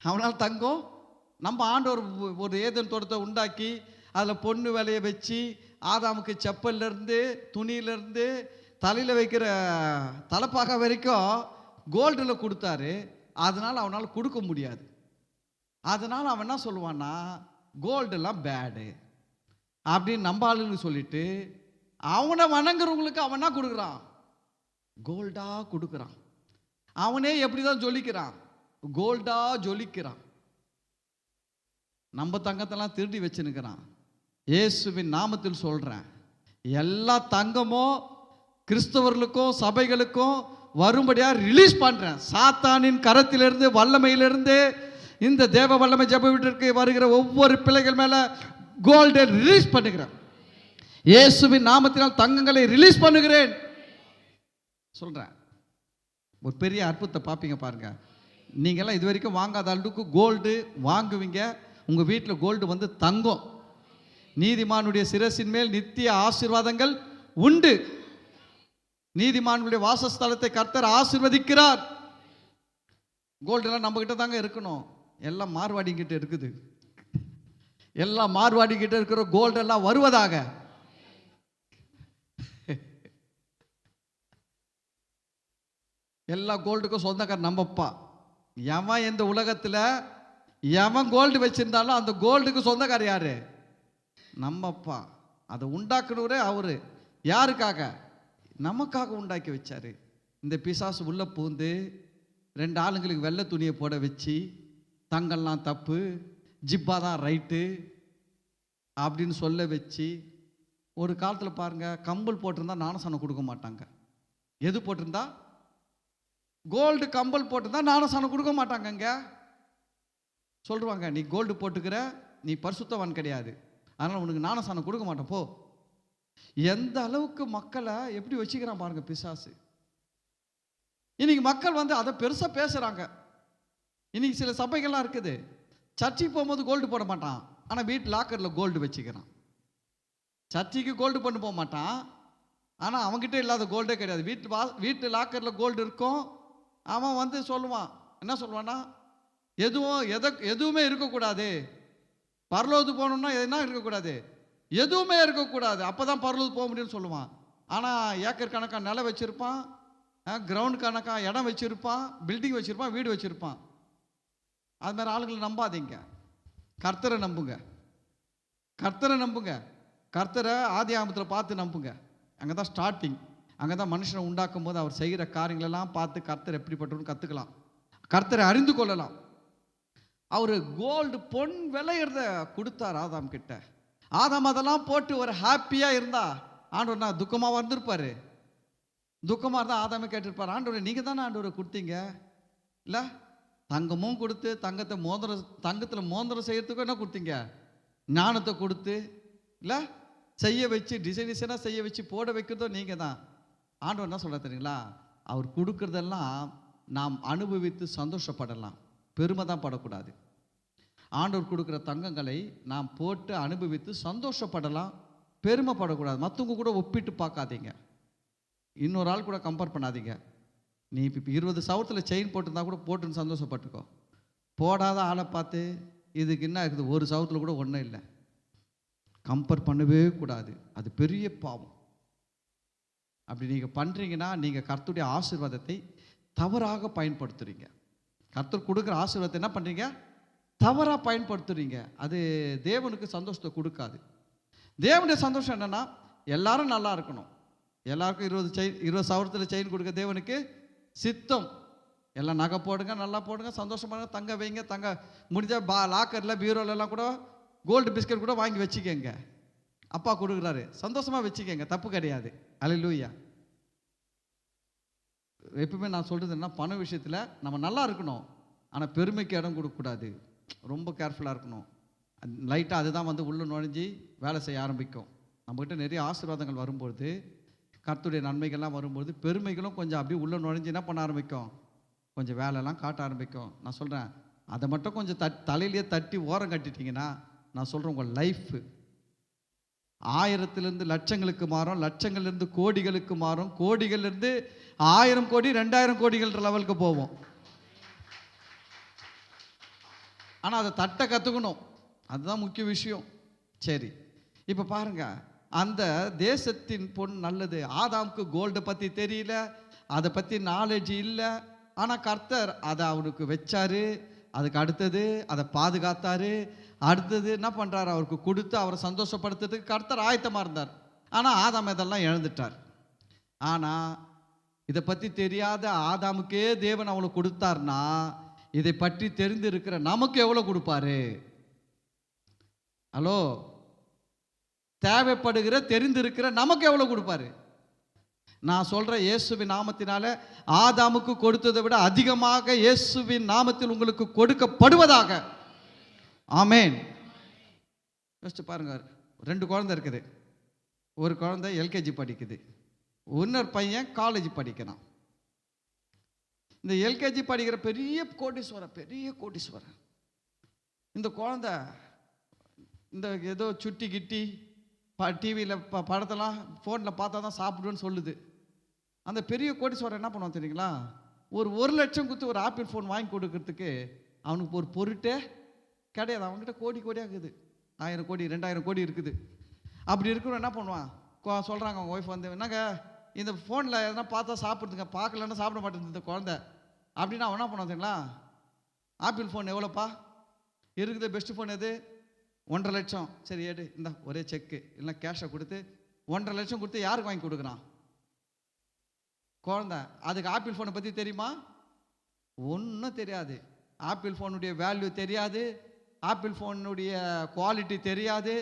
அவனால் தங்கம், நம்ம ஆண்டவர் ஒரு ஏதேன் தோட்டத்தை உண்டாக்கி அதில் பொண்ணு வேலையை வச்சு ஆதாமுக்கு செப்பல்லேருந்து துணியிலேருந்து தலையில் வைக்கிற தலைப்பாக வரைக்கும் கோல்டில் கொடுத்தாரு. அதனால் அவனால் கொடுக்க முடியாது. அதனால் அவன் என்ன சொல்லுவான்னா, கோல்டெல்லாம் பேடு அப்படின்னு நம்ம ஆளுன்னு சொல்லிட்டு அவனை வணங்குறவங்களுக்கு அவனா கொடுக்குறான், கோல்டா கொடுக்குறான். அவனே எப்படி தான் ஜொலிக்கிறான்? கோல்டா ஜொலிக்கிறான். நம்ம தங்கத்தெல்லாம் திருடி வச்சுன்னுக்கிறான். இயேசுவின் நாமத்தில் சொல்றேன், எல்லா தங்கமும் கிறிஸ்தவர்களுக்கும் சபைகளுக்கும் வரும்படியா ரிலீஸ் பண்றேன். சாத்தானின் கரத்திலிருந்து, வல்லமையிலிருந்து இந்த தேவ வல்லமை ஜெப வீட்டிற்கு வருகிற ஒவ்வொரு பிள்ளைகள் மேல கோல்டை ரிலீஸ் பண்ணுகிறேன். இயேசுவின் நாமத்தினால் தங்கங்களை ரிலீஸ் பண்ணுகிறேன் சொல்றேன். ஒரு பெரிய அற்புதத்தை பார்ப்பீங்க பாருங்க. நீங்கெல்லாம் இது வரைக்கும் வாங்காத அளவுக்கு கோல்டு வாங்குவீங்க. உங்க வீட்டில் கோல்டு வந்து தங்கம். நீதிமானுடைய சிரசின் மேல் நித்திய ஆசீர்வாதங்கள் உண்டு. நீதிமானுடைய வாசஸ்தலத்தை கர்த்தர் ஆசீர்வதிக்கிறார். கோல்டெல்லாம் நம்ம கிட்ட தாங்க இருக்கணும். எல்லாம் மார்வாடி கிட்ட இருக்குது. எல்லாம் மார்வாடி கிட்ட இருக்கிற கோல்டெல்லாம் வருவதாக. எல்லா கோல்டுக்கும் சொந்தக்காரர் நம்மப்பா. எவன் இந்த உலகத்தில் எவன் கோல்டு வச்சிருந்தாலும் அந்த கோல்டுக்கு சொந்தக்காரர் யாரு? நம்மப்பா. அதை உண்டாக்குனவரே அவரு. யாருக்காக? நமக்காக உண்டாக்கி வச்சாரு. இந்த பிசாசு உள்ள பூந்து 2 ஆளுங்களுக்கு வெள்ளை துணியை போட வச்சு, தங்கெல்லாம் தப்பு, ஜிப்பா தான் ரைட்டு அப்படின்னு சொல்ல வச்சு, ஒரு காலத்தில் பாருங்க, கம்பல் போட்டிருந்தா ஞானசானம் கொடுக்க மாட்டாங்க. எது போட்டிருந்தா? கோல்டு கம்பல் போட்டிருந்தா ஞானசானம் கொடுக்க மாட்டாங்கங்க. சொல்லுவாங்க, நீ கோல்டு போட்டுக்கிற, நீ பரிசுத்தவான் கிடையாது, அதனால் உனக்கு ஞானசானம் கொடுக்க மாட்டேன் போ. எந்த அளவுக்கு மக்களை எப்படி வச்சுக்கிறான் பாருங்க பிசாசு. இன்னைக்கு மக்கள் வந்து அதை பெருசாக பேசுகிறாங்க. இன்னைக்கு சில சபைகள்லாம் இருக்குது, சர்ச்சுக்கு போகும்போது கோல்டு போட மாட்டான், ஆனால் வீட்டு லாக்கரில் கோல்டு வச்சுக்கிறான். சர்ச்சுக்கு கோல்டு பண்ணி போக மாட்டான், ஆனால் அவங்ககிட்ட இல்லாத கோல்டே கிடையாது. வீட்டு லாக்கரில் கோல்டு இருக்கும். அவன் வந்து சொல்லுவான், என்ன சொல்லுவான்னா, எதுவுமே இருக்கக்கூடாது, பரலோது போகணும்னா என்ன இருக்கக்கூடாது, எதுவுமே இருக்கக்கூடாது, அப்போ தான் பரலோது போக முடியும்னு சொல்லுவான். ஆனால் ஏக்கர் கணக்காக நிலம் வச்சுருப்பான், கிரவுண்ட் கணக்காக இடம் வச்சுருப்பான், பில்டிங் வச்சுருப்பான், வீடு வச்சுருப்பான். அது மாதிரி ஆளுங்களை நம்பாதீங்க. கர்த்தரை நம்புங்க. கர்த்தரை நம்புங்க. கர்த்தரை ஆதி ஆகமத்தில் பார்த்து நம்புங்க. அங்கே தான் ஸ்டார்டிங். அங்கே தான் மனுஷனை உண்டாக்கும் போது அவர் செய்கிற காரியங்களெல்லாம் பார்த்து கர்த்தர் எப்படிப்பட்டவன்னு கற்றுக்கலாம், கர்த்தரை அறிந்து கொள்ளலாம். அவர் கோல்டு பொன் விளையிறத கொடுத்தார் ஆதாம் கிட்ட. ஆதாம் அதெல்லாம் போட்டு ஒரு ஹாப்பியாக இருந்தா ஆண்டவர் நான் துக்கமாக வந்திருப்பாரு. துக்கமாக இருந்தால் ஆதாமே கேட்டிருப்பார், ஆண்டவரை நீங்கள் தானே ஆண்டவரை கொடுத்தீங்க இல்லை, தங்கமும் கொடுத்து தங்கத்தில் மோதிரம் செய்யறதுக்கும் என்ன கொடுத்தீங்க? ஞானத்தை கொடுத்து, இல்லை செய்ய வச்சு டிசைனாக செய்ய வச்சு போட வைக்கிறதோ நீங்கள் தான். ஆண்டவர் என்ன சொல்ல தெரியுங்களா? அவர் கொடுக்குறதெல்லாம் நாம் அனுபவித்து சந்தோஷப்படலாம், பெருமை தான் படக்கூடாது. ஆண்டவர் கொடுக்குற தங்கங்களை நாம் போட்டு அனுபவித்து சந்தோஷப்படலாம், பெருமைப்படக்கூடாது. மற்றவங்க கூட ஒப்பிட்டு பார்க்காதீங்க, இன்னொரு ஆள் கூட கம்பேர் பண்ணாதீங்க. நீ இப்போ 20 சவரத்தில் செயின் போட்டிருந்தா கூட போட்டுன்னு சந்தோஷப்பட்டுக்கோ. போடாத ஆளை பார்த்து இதுக்கு என்ன இருக்குது, ஒரு சவரத்தில் கூட ஒன்றும் இல்லை, கம்பேர் பண்ணவே கூடாது. அது பெரிய பாவம். அப்படி நீங்கள் பண்ணுறீங்கன்னா நீங்கள் கர்த்தருடைய ஆசீர்வாதத்தை தவறாக பயன்படுத்துகிறீங்க. கர்த்தர் கொடுக்குற ஆசீர்வாதத்தை என்ன பண்ணுறீங்க? தவறாக பயன்படுத்துகிறீங்க. அது தேவனுக்கு சந்தோஷத்தை கொடுக்காது. தேவனுடைய சந்தோஷம் என்னென்னா எல்லாரும் நல்லா இருக்கணும். எல்லாருக்கும் 20 சவரத்தில் செயின் கொடுக்க தேவனுக்கு சித்தம். எல்லாம் நகை போடுங்க, நல்லா போடுங்க, சந்தோஷமாக தங்க வைங்க. தங்க முடிஞ்சால் லாக்கரில் பீரோலெல்லாம் கூட கோல்டு பிஸ்கட் கூட வாங்கி வச்சுக்கோங்க. அப்பா கொடுக்குறாரு, சந்தோஷமாக வச்சுக்கோங்க, தப்பு கிடையாது. அல்லேலூயா. எப்பவுமே நான் சொல்கிறது என்ன, பண விஷயத்தில் நம்ம நல்லா இருக்கணும், ஆனால் பெருமைக்கு இடம் கொடுக்கக்கூடாது. ரொம்ப கேர்ஃபுல்லாக இருக்கணும். லைட்டாக அதுதான் உள்ளே நுழைஞ்சி வேலை செய்ய ஆரம்பிக்கும். நம்மக்கிட்ட நிறைய ஆசீர்வாதங்கள் வரும்போது, கர்த்தருடைய நன்மைகள்லாம் வரும்போது, பெருமைகளும் கொஞ்சம் அப்படியே உள்ளே நுழைஞ்சி என்ன பண்ண ஆரம்பிக்கும், கொஞ்சம் வேலைலாம் காட்ட ஆரம்பிக்கும். நான் சொல்கிறேன், அதை மட்டும் கொஞ்சம் தலையிலேயே தட்டி ஓரம் கட்டிட்டிங்கன்னா, நான் சொல்கிறேன், உங்கள் லைஃப் 1000லிருந்து லட்சங்களுக்கு மாறும், லட்சங்கள்லேருந்து கோடிகளுக்கு மாறும், கோடிகள்லேருந்து 1000 கோடி 2000 கோடிகள் லெவலுக்கு போவோம். ஆனால் அதை தட்ட கற்றுக்கணும், அதுதான் முக்கிய விஷயம். சரி, இப்போ பாருங்க, அந்த தேசத்தின் பொன் நல்லது. ஆதாமுக்கு கோல்டை பற்றி தெரியல, அதை பற்றி நாலேஜ் இல்லை. ஆனால் கர்த்தர் அதை அவனுக்கு வச்சாரு. அதுக்கு அடுத்தது அதை பாதுகாத்தாரு. அடுத்தது என்ன பண்ணுறாரு, அவருக்கு கொடுத்து அவரை சந்தோஷப்படுத்துறதுக்கு கர்த்தர் ஆயத்தமாக இருந்தார். ஆனால் ஆதாம் இதெல்லாம் இழந்துட்டார். ஆனால் இதை பற்றி தெரியாத ஆதாமுக்கே தேவன் அவளை கொடுத்தார்னா, இதை பற்றி தெரிந்து இருக்கிற நமக்கு எவ்வளோ கொடுப்பாரு? ஹலோ, தேவைப்படுகிற தெரிந்திருக்கிற நமக்கு எவ்வளோ கொடுப்பாரு? நான் சொல்கிறேன், இயேசுவின் நாமத்தினால ஆதாமுக்கு கொடுத்ததை விட அதிகமாக இயேசுவின் நாமத்தில் உங்களுக்கு கொடுக்கப்படுவதாக. ஆமேன். யோசிச்சு பாருங்க, 2 குழந்தை இருக்குது. ஒரு குழந்தை எல்கேஜி படிக்குது, இன்னொரு பையன் காலேஜ் படிக்கிறான். இந்த எல்கேஜி படிக்கிற பெரிய கோடீஸ்வரன். இந்த குழந்தை இந்த ஏதோ சுட்டி கிட்டி டிவியில் படத்தெல்லாம் ஃபோனில் பார்த்தா தான் சாப்பிடுன்னு சொல்லுது. அந்த பெரிய கோடீஸ்வரன் என்ன பண்ணுவான் தெரியுங்களா? ஒரு 1 லட்சம் கொடுத்து ஒரு ஆப்பிள் ஃபோன் வாங்கி கொடுக்கறதுக்கு அவனுக்கு ஒரு பொருட்டே கிடையாது. அவங்ககிட்ட கோடியாக இருக்குது, 1000 கோடி 2000 கோடி இருக்குது. அப்படி இருக்கிறவன் என்ன பண்ணுவான், சொல்கிறாங்க அவங்க ஒய்ஃப் என்னங்க இந்த ஃபோனில் எதனா பார்த்தா சாப்பிடுதுங்க, பார்க்கலன்னா சாப்பிட மாட்டேங்குது இந்த குழந்தை அப்படின்னா அவன் என்ன பண்ணுவான் தெரியுங்களா? ஆப்பிள் ஃபோன் எவ்வளோப்பா இருக்குது, பெஸ்ட் ஃபோன் எது? 1.5 லட்சம். சரி எடு, இந்த ஒரே செக்கு இல்லை கேஷை கொடுத்து 1.5 லட்சம் கொடுத்து யாருக்கு வாங்கி கொடுக்குறான்? குழந்தை. அதுக்கு ஆப்பிள் ஃபோனை பற்றி தெரியுமா? ஒன்றும் தெரியாது. ஆப்பிள் ஃபோனுடைய வேல்யூ தெரியாது, ஆப்பிள் ஃபோனுடைய குவாலிட்டி தெரியாது,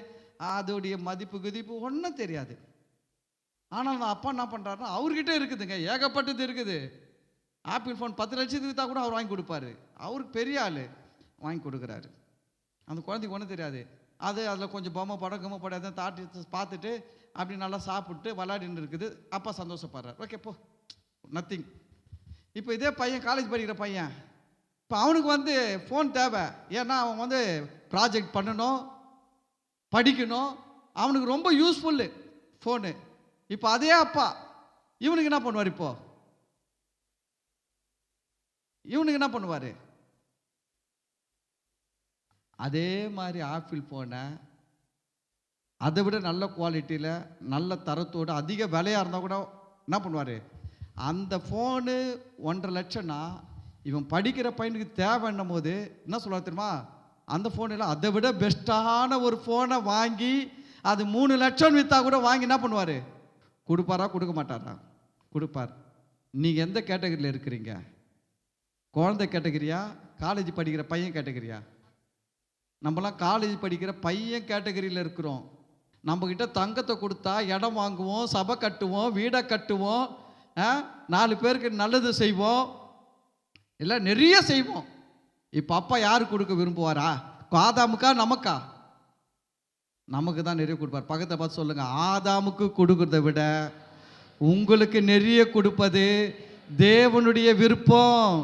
அதோடைய மதிப்பு குதிப்பு ஒன்றும் தெரியாது. ஆனால் நான் அப்பா என்ன பண்ணுறாருன்னா, அவர்கிட்ட இருக்குதுங்க, ஏகப்பட்டது இருக்குது. ஆப்பிள் ஃபோன் 10 லட்சத்துக்கு தான் கூட அவர் வாங்கி கொடுப்பாரு. அவருக்கு பெரிய ஆள் வாங்கி கொடுக்குறாரு. அந்த குழந்தைக்கு ஒன்றும் தெரியாது. அதில் கொஞ்சம் பொம்மை படம் எதாவது தாட்டி பார்த்துட்டு அப்படி நல்லா சாப்பிட்டு விளையாடின்னு இருக்குது. அப்பா சந்தோஷப்படுறார். ஓகே போ, நத்திங். இப்போ இதே பையன் காலேஜ் படிக்கிற பையன், இப்போ அவனுக்கு ஃபோன் தேவை. ஏன்னா அவன் ப்ராஜெக்ட் பண்ணணும், படிக்கணும், அவனுக்கு ரொம்ப யூஸ்ஃபுல்லு ஃபோனு. இப்போ அதே அப்பா இவனுக்கு என்ன பண்ணுவார்? இவனுக்கு என்ன பண்ணுவார்? அதே மாதிரி ஆப்பிள் ஃபோனை அதை விட நல்ல குவாலிட்டியில் நல்ல தரத்தோடு அதிக விலையாக இருந்தால் கூட என்ன பண்ணுவார்? அந்த ஃபோனு 1.5 லட்சம்னா இவன் படிக்கிற பையனுக்கு தேவைன்னும் போது என்ன சொல்லுவார் தெரியுமா? அந்த ஃபோனில் அதை விட பெஸ்ட்டான ஒரு ஃபோனை வாங்கி அது 3 லட்சம் விற்றா கூட வாங்கி என்ன பண்ணுவார்? கொடுப்பாரா கொடுக்க மாட்டாரா? கொடுப்பார். நீங்கள் எந்த கேட்டகரியில் இருக்கிறீங்க? குழந்தை கேட்டகரியா, காலேஜ் படிக்கிற பையன் கேட்டகரியா? நம்மளாம் காலேஜ் படிக்கிற பையன் கேட்டகரியில் இருக்கிறோம். நம்மக்கிட்ட தங்கத்தை கொடுத்தா இடம் வாங்குவோம், சபை கட்டுவோம், வீடை கட்டுவோம், 4 பேருக்கு நல்லது செய்வோம், எல்லாம் நிறைய செய்வோம். இப்போ அப்பா யாருக்கு கொடுக்க விரும்புவாரா? ஆதாமுக்கா நமக்கா? நமக்கு தான் நிறைய கொடுப்பார். பக்கத்தை பார்த்து சொல்லுங்க, ஆதாமுக்கு கொடுக்கறதை விட உங்களுக்கு நிறைய கொடுப்பது தேவனுடைய விருப்பம்,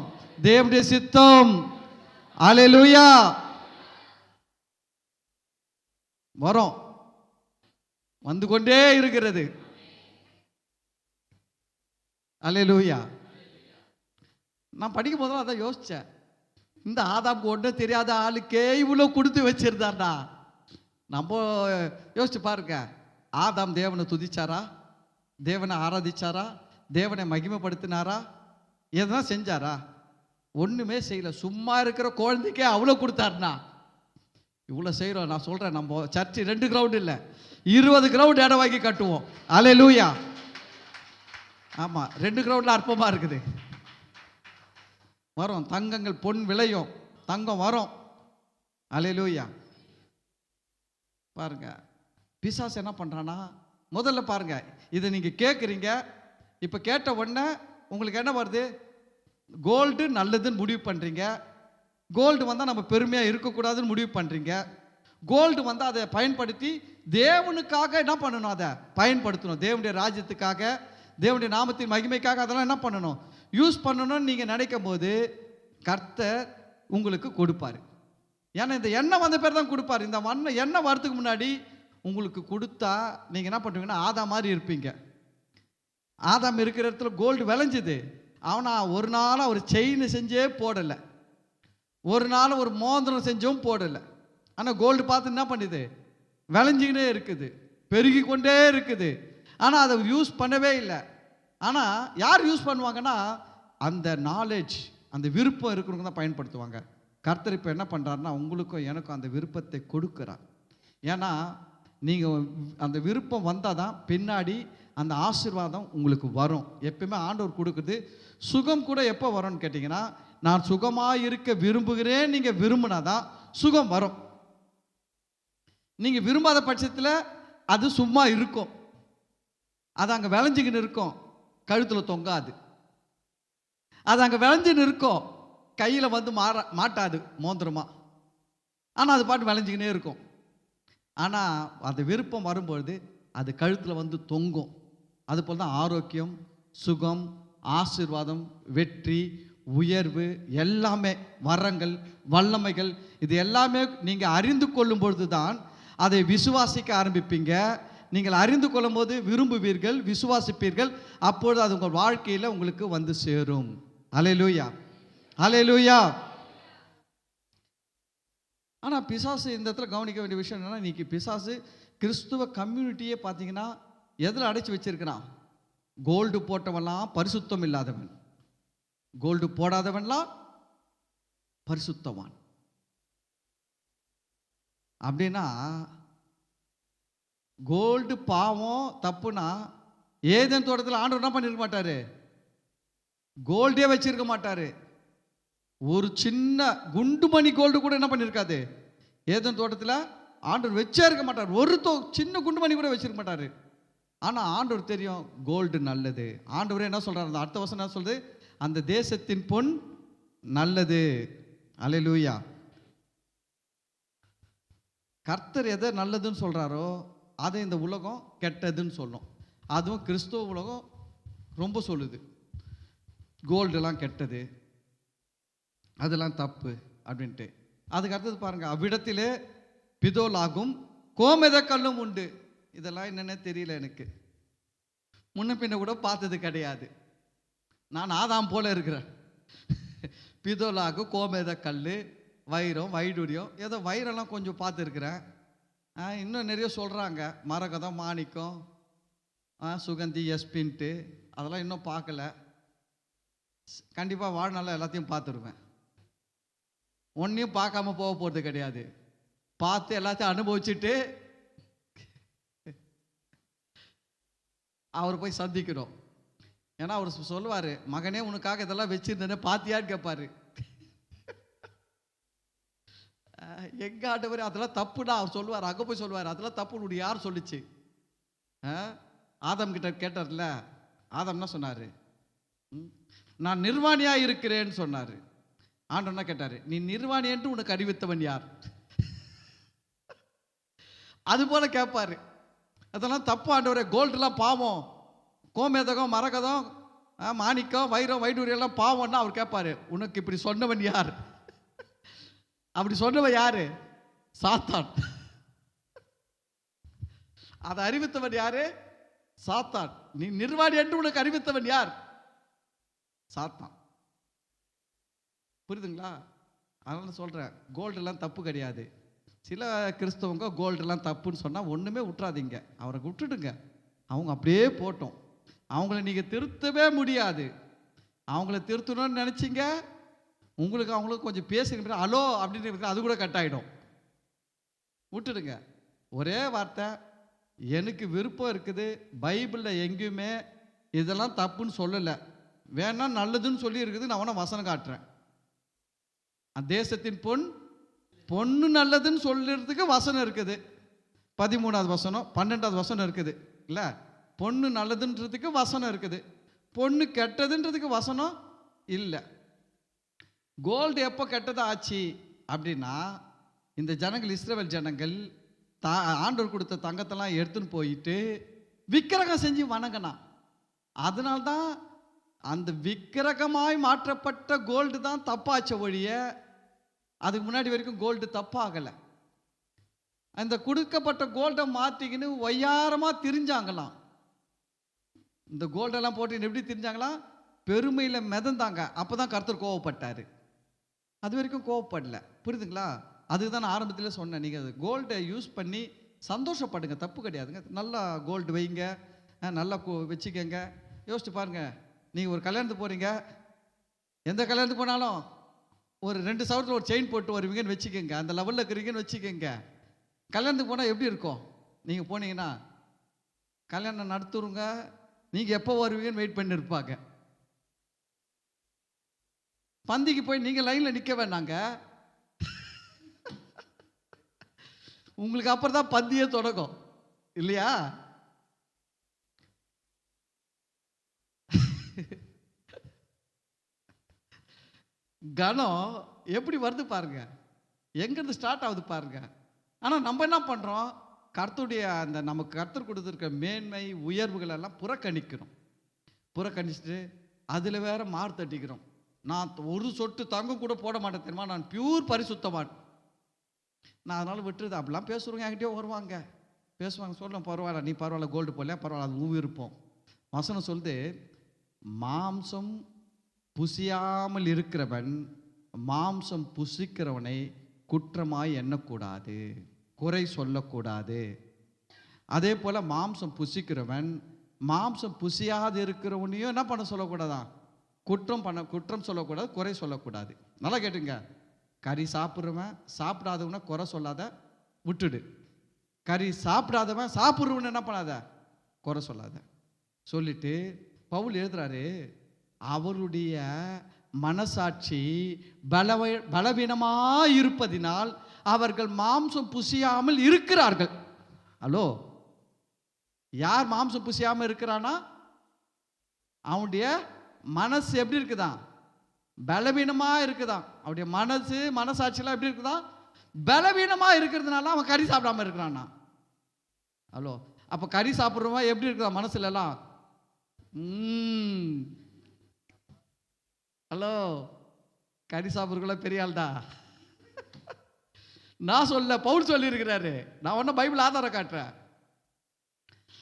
தேவனுடைய சித்தம். அல்லேலூயா. வரும், வந்து கொண்டே இருக்கிறது. அல்லேலூயா. நான் படிக்கும் போதெல்லாம் அதான் யோசிச்சேன், இந்த ஆதாமுக்கு ஒன்றும் தெரியாத ஆளுக்கே இவ்வளோ கொடுத்து வச்சிருந்தாண்டா. நம்ம யோசிச்சு பாருங்க, ஆதாம் தேவனை துதிச்சாரா? தேவனை ஆராதிச்சாரா? தேவனை மகிமைப்படுத்தினாரா? எதனா செஞ்சாரா? ஒன்றுமே செய்யல. சும்மா இருக்கிற குழந்தைக்கே அவ்வளோ கொடுத்தாருனா இவ்வளோ செய்கிறோம். நான் சொல்கிறேன், நம்ம சர்ச்சு 2 கிரவுண்ட் இல்லை, 20 கிரவுண்ட் இடம் வாங்கி கட்டுவோம். அல்லேலூயா. ஆமாம், 2 கிரவுண்டில் அற்பமாக இருக்குது. வரும் தங்கங்கள், பொன் விளையும், தங்கம் வரும். அல்லேலூயா. பாருங்க, பிசாசு என்ன பண்ணுறான்னா, முதல்ல பாருங்க, இதை நீங்கள் கேட்குறீங்க. இப்போ கேட்ட உடனே உங்களுக்கு என்ன வருது? கோல்டு நல்லதுன்னு முடிவு பண்ணுறீங்க. கோல்டு வந்தால் நம்ம பெருமையாக இருக்கக்கூடாதுன்னு முடிவு பண்ணுறீங்க. கோல்டு வந்தால் அதை பயன்படுத்தி தேவனுக்காக என்ன பண்ணணும்? அதை பயன்படுத்தணும். தேவனுடைய ராஜ்யத்துக்காக, தேவனுடைய நாமத்தின் மகிமைக்காக அதெல்லாம் என்ன பண்ணணும்? யூஸ் பண்ணணும்னு நீங்கள் நினைக்கும் போது கர்த்தர் உங்களுக்கு கொடுப்பார். ஏன்னா இந்த எண்ணெய் வந்த பேர் தான் கொடுப்பார். இந்த எண்ணெய் வரதுக்கு முன்னாடி உங்களுக்கு கொடுத்தா நீங்கள் என்ன பண்ணுவீங்கன்னா ஆதாம் மாதிரி இருப்பீங்க. ஆதாம் இருக்கிற இடத்துல கோல்டு விளைஞ்சுது. அவனா ஒரு நாள் ஒரு செயின் செஞ்சே போடலை, ஒரு நாள் ஒரு மோதிரம் செஞ்சும் போடலை. ஆனால் கோல்டு பார்த்து என்ன பண்ணுது? விளைஞ்சிக்கினே இருக்குது, பெருகி கொண்டே இருக்குது. ஆனால் அதை யூஸ் பண்ணவே இல்லை. ஆனால் யார் யூஸ் பண்ணுவாங்கன்னா, அந்த நாலேஜ், அந்த விருப்பம் இருக்கிறவங்க தான் பயன்படுத்துவாங்க. கர்த்தர் இப்போ என்ன பண்ணுறாருன்னா, உங்களுக்கும் எனக்கும் அந்த விருப்பத்தை கொடுக்குறார். ஏன்னா நீங்கள் அந்த விருப்பம் வந்தால் தான் பின்னாடி அந்த ஆசீர்வாதம் உங்களுக்கு வரும். எப்பயுமே ஆண்டவர் கொடுக்குறது. சுகம் கூட எப்போ வரும்னு கேட்டிங்கன்னா, நான் சுகமாக இருக்க விரும்புகிறேன் நீங்கள் விரும்பினா தான் சுகம் வரும். நீங்கள் விரும்பாத பட்சத்தில் அது சும்மா இருக்கும், அது அங்கே விளைஞ்சிக்கின்னு இருக்கும், கழுத்தில் தொங்காது. அது அங்கே விளைஞ்சின்னு இருக்கும், கையில் வந்து மாட்டாது மோந்திரமா. ஆனால் அது பாட்டு விளைஞ்சிக்கினே இருக்கும். ஆனால் அந்த விருப்பம் வரும்பொழுது அது கழுத்தில் வந்து தொங்கும். அதுபோல் தான் ஆரோக்கியம், சுகம், ஆசீர்வாதம், வெற்றி, உயர்வு, எல்லாமே வரங்கள், வல்லமைகள், இது எல்லாமே நீங்கள் அறிந்து கொள்ளும் பொழுது தான் அதை விசுவாசிக்க ஆரம்பிப்பீங்க. நீங்கள் அறிந்து கொள்ளும் போது விரும்புவீர்கள், விசுவாசிப்பீர்கள். அப்பொழுது அது உங்கள் வாழ்க்கையில் உங்களுக்கு வந்து சேரும். அல்லேலூயா, அல்லேலூயா. ஆனால் பிசாசு இந்த இடத்துல கவனிக்க வேண்டிய விஷயம் என்னன்னா, இன்னைக்கு பிசாசு கிறிஸ்துவ கம்யூனிட்டியே பார்த்தீங்கன்னா எதில் அடைச்சி வச்சிருக்கிறான்? கோல்டு போட்டவன்லாம் பரிசுத்தம் இல்லாதவன், கோல்டு போடாதவன்லாம் பரிசுத்தவான். அப்படின்னா கோல்டு பாவம் தப்புனா, ஏதேன் தோட்டத்தில் ஆண்டவர் என்ன பண்ணிருக்க மாட்டாரு? கோல்டே வச்சிருக்க மாட்டாரு. ஒரு சின்ன குண்டுமணி கோல்டு கூட என்ன பண்ணிருக்காது ஏதேன் தோட்டத்தில் ஆண்டவர் வச்சே இருக்க மாட்டார். ஒரு சின்ன குண்டுமணி கூட வச்சிருக்க மாட்டாரு. ஆனால் ஆண்டவர் தெரியும் கோல்டு நல்லது. ஆண்டவரே என்ன சொல்றாரு? அந்த அடுத்த வசனம் என்ன சொல்றது? அந்த தேசத்தின் பொன் நல்லது. அல்லேலூயா. கர்த்தர் எதை நல்லதுன்னு சொல்றாரோ அதை இந்த உலகம் கெட்டதுன்னு சொல்லும். அதுவும் கிறிஸ்துவ உலகம் ரொம்ப சொல்லுது, கோல்டெல்லாம் கெட்டது, அதெல்லாம் தப்பு அப்படின்ட்டு. அதுக்கு அடுத்தது பாருங்க, அவ்விடத்திலே பிதோலாகும் கோமெத கல்லும் உண்டு. இதெல்லாம் என்னென்ன தெரியல எனக்கு, முன்ன பின்ன கூட பார்த்தது கிடையாது. நான் ஆதாம் போல இருக்கிறேன். பிதோலாகு, கோமெத கல், வைரம், வைடூரியம், ஏதோ வைரம்லாம் கொஞ்சம் பார்த்துருக்குறேன். இன்னும் நிறைய சொல்கிறாங்க, மரகதம், மாணிக்கம், சுகந்தி, எஸ்பின்ட்டு, அதெல்லாம் இன்னும் பார்க்கல. கண்டிப்பாக வாழ்நாளில் எல்லாத்தையும் பார்த்துருவேன். ஒன்றையும் பார்க்காம போக போகிறது கிடையாது. பார்த்து எல்லாத்தையும் அனுபவிச்சுட்டு அவர் போய் சந்திக்கணும். ஏன்னா அவர் சொல்லுவார், மகனே உனக்காக இதெல்லாம் வச்சிருந்தேன்னு பார்த்தியான்னு கேட்பாரு. எங்க ஆண்டவரே அதெல்லாம் தப்புடா அவர் சொல்லுவார். அங்கே போய் சொல்லுவார் அதெல்லாம் தப்புன்னு யார் சொல்லிச்சு? ஆதாம் கிட்ட கேட்டார்ல, ஆதாம் என்ன சொன்னார்? நான் நிர்வாணியாக இருக்கிறேன்னு சொன்னார். ஆண்டவர் என்ன கேட்டாரு, நீ நிர்வாணி என்று உனக்கு அறிவித்தவன் யார்? அது போல கேட்பாரு. அதெல்லாம் தப்பு ஆண்டவரே, கோல்டுலாம் பாவம், கோமேதகம், மரகதம், மாணிக்கம், வைரம், வைடூரியெல்லாம் பாவம்னா அவர் கேட்பாரு, உனக்கு இப்படி சொன்னவன் யார்? அப்படி சொன்னவன் யாரு? சாத்தான். அதை அறிவித்தவன் யாரு? சாத்தான். நீ நிர்வாணி என்று உனக்கு அறிவித்தவன் யார்? சாத்தான். புரியுதுங்களா? அதனால சொல்றேன், கோல்டெல்லாம் தப்பு கிடையாது. சில கிறிஸ்தவங்க கோல்டெல்லாம் தப்புன்னு சொன்னால் ஒன்றுமே விட்டுறாதீங்க, அவரை விட்டுடுங்க. அவங்க அப்படியே போட்டோம். அவங்கள நீங்கள் திருத்தவே முடியாது. அவங்கள திருத்தணும்னு நினச்சிங்க, அவங்களுக்கு கொஞ்சம் பேசுங்க, ஹலோ அப்படின்னு அது கூட கட் ஆகிடும். விட்டுடுங்க. ஒரே வார்த்தை, எனக்கு விருப்பம் இருக்குது, பைபிளில் எங்கேயுமே இதெல்லாம் தப்புன்னு சொல்லலை, வேணா நல்லதுன்னு சொல்லி இருக்குது, நான் உன வசனம் காட்டுறேன். தேசத்தின் பொண்ணு நல்லதுன்னு சொல்றதுக்கு வசனம் இருக்குது. 13வது வசனம், 12வது வசனம் இருக்குது இல்லை? பொண்ணு நல்லதுன்றதுக்கு வசனம் இருக்குது, பொண்ணு கெட்டதுன்றதுக்கு வசனம் இல்லை. கோல்டு எப்போ கெட்டதா ஆச்சு அப்படின்னா, இந்த ஜனங்கள், இஸ்ரவேல் ஜனங்கள் ஆண்டவர் கொடுத்த தங்கத்தெல்லாம் எடுத்துன்னு போயிட்டு விக்கிரகம் செஞ்சு வணங்கினா. அதனால்தான் அந்த விக்கிரகமாய் மாற்றப்பட்ட கோல்டு தான் தப்பாச்ச ஒழிய, அதுக்கு முன்னாடி வரைக்கும் கோல்டு தப்பாகலை. அந்த கொடுக்கப்பட்ட கோல்டை மாற்றிக்கின்னு ஒய்யாரமாக திரிஞ்சாங்களாம். இந்த கோல்டெல்லாம் போட்டு எப்படி திரிஞ்சாங்களாம்? பெருமையில் மிதந்தாங்க. அப்போ தான் கர்த்தர் கோவப்பட்டார். அது வரைக்கும் கோவப்படல. புரியுதுங்களா? அதுக்கு தான் நான் ஆரம்பத்தில் சொன்னேன், நீங்கள் அது கோல்டை யூஸ் பண்ணி சந்தோஷப்படுங்க, தப்பு கிடையாதுங்க. நல்லா கோல்டு வைங்க, நல்லா வச்சுக்கோங்க. யோசிச்சு பாருங்கள், நீங்கள் ஒரு கல்யாணத்துக்கு போகிறீங்க, எந்த கல்யாணத்துக்கு போனாலும் ஒரு 2 சவரத்தில் ஒரு செயின் போட்டு வருவீங்கன்னு வச்சுக்கோங்க, அந்த லெவலில் இருக்கிறீங்கன்னு வச்சுக்கோங்க. கல்யாணத்துக்கு போனால் எப்படி இருக்கும்? நீங்கள் போனீங்கன்னா கல்யாணம் நடத்துருங்க, நீங்கள் எப்போ வருவீங்கன்னு வெயிட் பண்ணி இருப்பாங்க. பந்திக்கு போய் நீங்கள் லைனில் நிற்க வேண்டாங்க, உங்களுக்கு அப்புறம் தான் பந்தியே தொடங்கும் இல்லையா? கணம் எப்படி வருது பாருங்க, எங்கேருந்து ஸ்டார்ட் ஆகுது பாருங்க. ஆனால் நம்ம என்ன பண்ணுறோம்? கர்த்தருடைய அந்த நமக்கு கர்த்தர் கொடுத்துருக்க மேன்மை உயர்வுகள் எல்லாம் புறக்கணிச்சுட்டு அதில் வேற மாறு தட்டிக்கிறோம். நான் ஒரு சொட்டு தங்கம் கூட போட மாட்டேன் தெரியுமா, நான் பியூர் பரிசுத்தவான், நான் அதனால் விட்டுருது. அப்படிலாம் பேசுகிறவங்க என்கிட்டயே வருவாங்க, பேசுவாங்க. சொல்லுவேன், பரவாயில்ல, நீ பரவாயில்ல, கோல்டு போடல, பரவாயில்ல, அது ஊவி இருப்போம். வசனம் சொல்லுது, மாம்சம் புசியாமல் இருக்கிறவன் மாம்சம் புசிக்கிறவனை குற்றமாய் எண்ணக்கூடாது, குறை சொல்லக்கூடாது. அதே போல் மாம்சம் புசிக்கிறவன் மாம்சம் புசியாது இருக்கிறவனையும் என்ன பண்ண சொல்லக்கூடாதான்? குற்றம் சொல்லக்கூடாது, குறை சொல்லக்கூடாது. நல்லா கேட்டுங்க, கறி சாப்பிட்றவன் சாப்பிடாதவனை குறை சொல்லாத, விட்டுடு. கறி சாப்பிடாதவன் சாப்பிட்றவன் என்ன பண்ணாத, குறை சொல்லாத. சொல்லிட்டு பவுல் எழுதுறாரு, அவருடைய மனசாட்சி பலவீனமாக இருப்பதினால் அவர்கள் மாம்சம் புசியாமல் இருக்கிறார்கள். ஹலோ, யார் மாம்சம் புசியாமல் இருக்கிறானா? அவனுடைய மனசு எப்படி இருக்குதான்? பலவீனமாக இருக்குதான். அவருடைய மனசாட்சியெல்லாம் எப்படி இருக்குதான்? பலவீனமாக இருக்கிறதுனால அவன் கறி சாப்பிடாம இருக்கிறானா? ஹலோ, அப்போ கறி சாப்பிட்றவன் எப்படி இருக்குதா மனசுல எல்லாம்? ஹலோ, கறி சாப்பிட்றதுக்குள்ள பெரிய ஆள்டா. நான் சொல்ல, பவுல் சொல்லி இருக்கிறாரு, நான் ஒன்னும் பைபிள் ஆதாரம் காட்டுறேன்.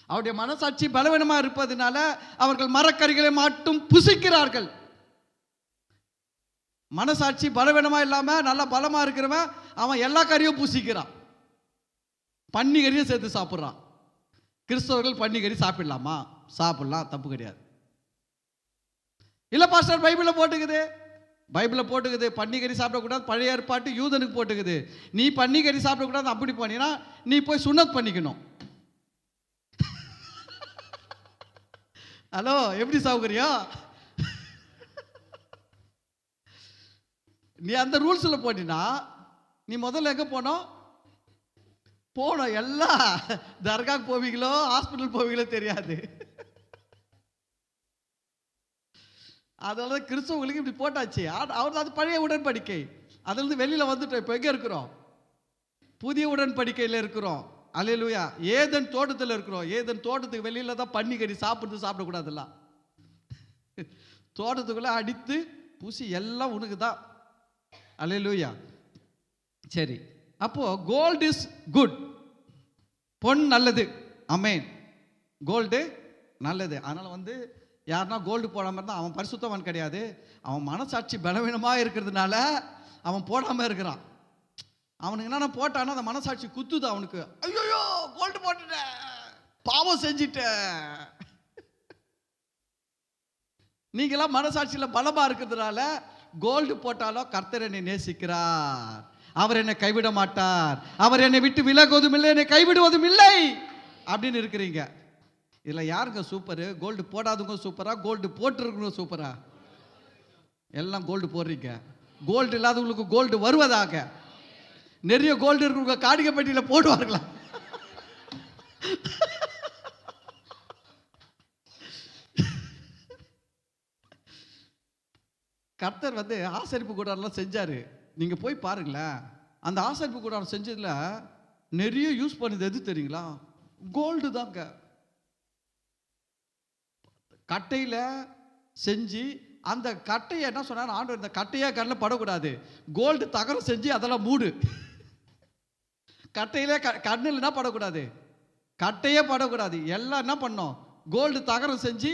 அவருடைய மனசாட்சி பலவீனமா இருப்பதனால அவர்கள் மரக்கறிகளை மட்டும் புசிக்கிறார்கள். மனசாட்சி பலவீனமா இல்லாம நல்ல பலமா இருக்கிறவன் அவன் எல்லா கறியும் புசிக்கிறான், பன்னி கறியும் சேர்த்து சாப்பிட்றான். கிறிஸ்தவர்கள் பன்னி கறி சாப்பிடலாமா? சாப்பிடலாம், தப்பு கிடையாது. இல்லை பாஸ்டர், பைபிளில் போட்டுக்குது பன்னிக்கறி சாப்பிடக்கூடாது, பழைய ஏற்பாட்டு யூதனுக்கு போட்டுக்குது, நீ பன்னிக்கறி சாப்பிடக்கூடாது அப்படி பண்ணினா நீ போய் சுன்னத் பண்ணிக்கணும். ஹலோ, எப்படி சௌகரியம்? நீ அந்த ரூல்ஸில் போட்டினா நீ முதல்ல எங்கே போனோம்? எல்லாம் தர்காக்கு போவீங்களோ ஹாஸ்பிட்டல் போவீங்களோ தெரியாது. அதனால கிறிஸ்தவங்களுக்கு இப்படி போட்டாச்சு. அவர் அது பழைய உடன்படிக்கை. அதுலேருந்து வெளியில் வந்துட்டோம். இப்போ எங்கே இருக்கிறோம்? புதிய உடன்படிக்கையில் இருக்கிறோம். அல்லேலூயா. ஏதேன் தோட்டத்தில் இருக்கிறோம். ஏதேன் தோட்டத்துக்கு வெளியில தான் பன்னி கறி சாப்பிடக்கூடாதுலாம். தோட்டத்துக்குள்ளே அடித்து பூசி எல்லாம் உனக்கு தான். அல்லேலூயா. சரி, அப்போ கோல்டு இஸ் குட். பொன் நல்லது. ஆமென். கோல்டு நல்லது. அதனால் யாருன்னா கோல்டு போடாமல் இருந்தால் அவன் பரிசுத்தவன் கிடையாது. அவன் மனசாட்சி பலவீனமாக இருக்கிறதுனால அவன் போடாமல் இருக்கிறான். அவனுக்கு என்னென்ன போட்டான்னா அந்த மனசாட்சி குத்துது அவனுக்கு. ஐயோ கோல்டு போட்டுட்டேன், பாவம் செஞ்சிட்டேன். நீங்களாம் மனசாட்சியில் பலமாக இருக்கிறதுனால கோல்டு போட்டாலோ கர்த்தர் என்னை நேசிக்கிறார், அவர் என்னை கைவிட மாட்டார், அவர் என்னை விட்டு விலகுவதும் இல்லை, என்னை கைவிடுவதும் இல்லை அப்படின்னு இருக்கிறீங்க. இதில் யாருங்க சூப்பரு? கோல்டு போடாதவங்க சூப்பரா, கோல்டு போட்டுருக்கணும் சூப்பரா? எல்லாம் கோல்டு போடுறீங்க. கோல்டு இல்லாதவங்களுக்கு கோல்டு வருவதாக. நிறைய கோல்டு இருக்கிறவங்க காடிகை பெட்டியில் போடுவார்களா? கர்த்தர் ஆசரிப்பு கூடாரம் செஞ்சாரு. நீங்க போய் பாருங்களேன். அந்த ஆசரிப்பு கூடாரம் செஞ்சதுல நிறைய யூஸ் பண்ணது எது தெரியுங்களா? கோல்டு தாங்க. கட்டையில செஞ்சு அந்த கட்டையை என்ன சொன்னார் ஆண்டவர், இந்த கட்டையே கண்ணில் படக்கூடாது, கோல்டு தகரம் செஞ்சு அதெல்லாம் மூடு. கட்டையிலே கண்ணில் என்ன படக்கூடாது, கட்டையே படக்கூடாது. எல்லாம் என்ன பண்ணோம், கோல்டு தகரம் செஞ்சு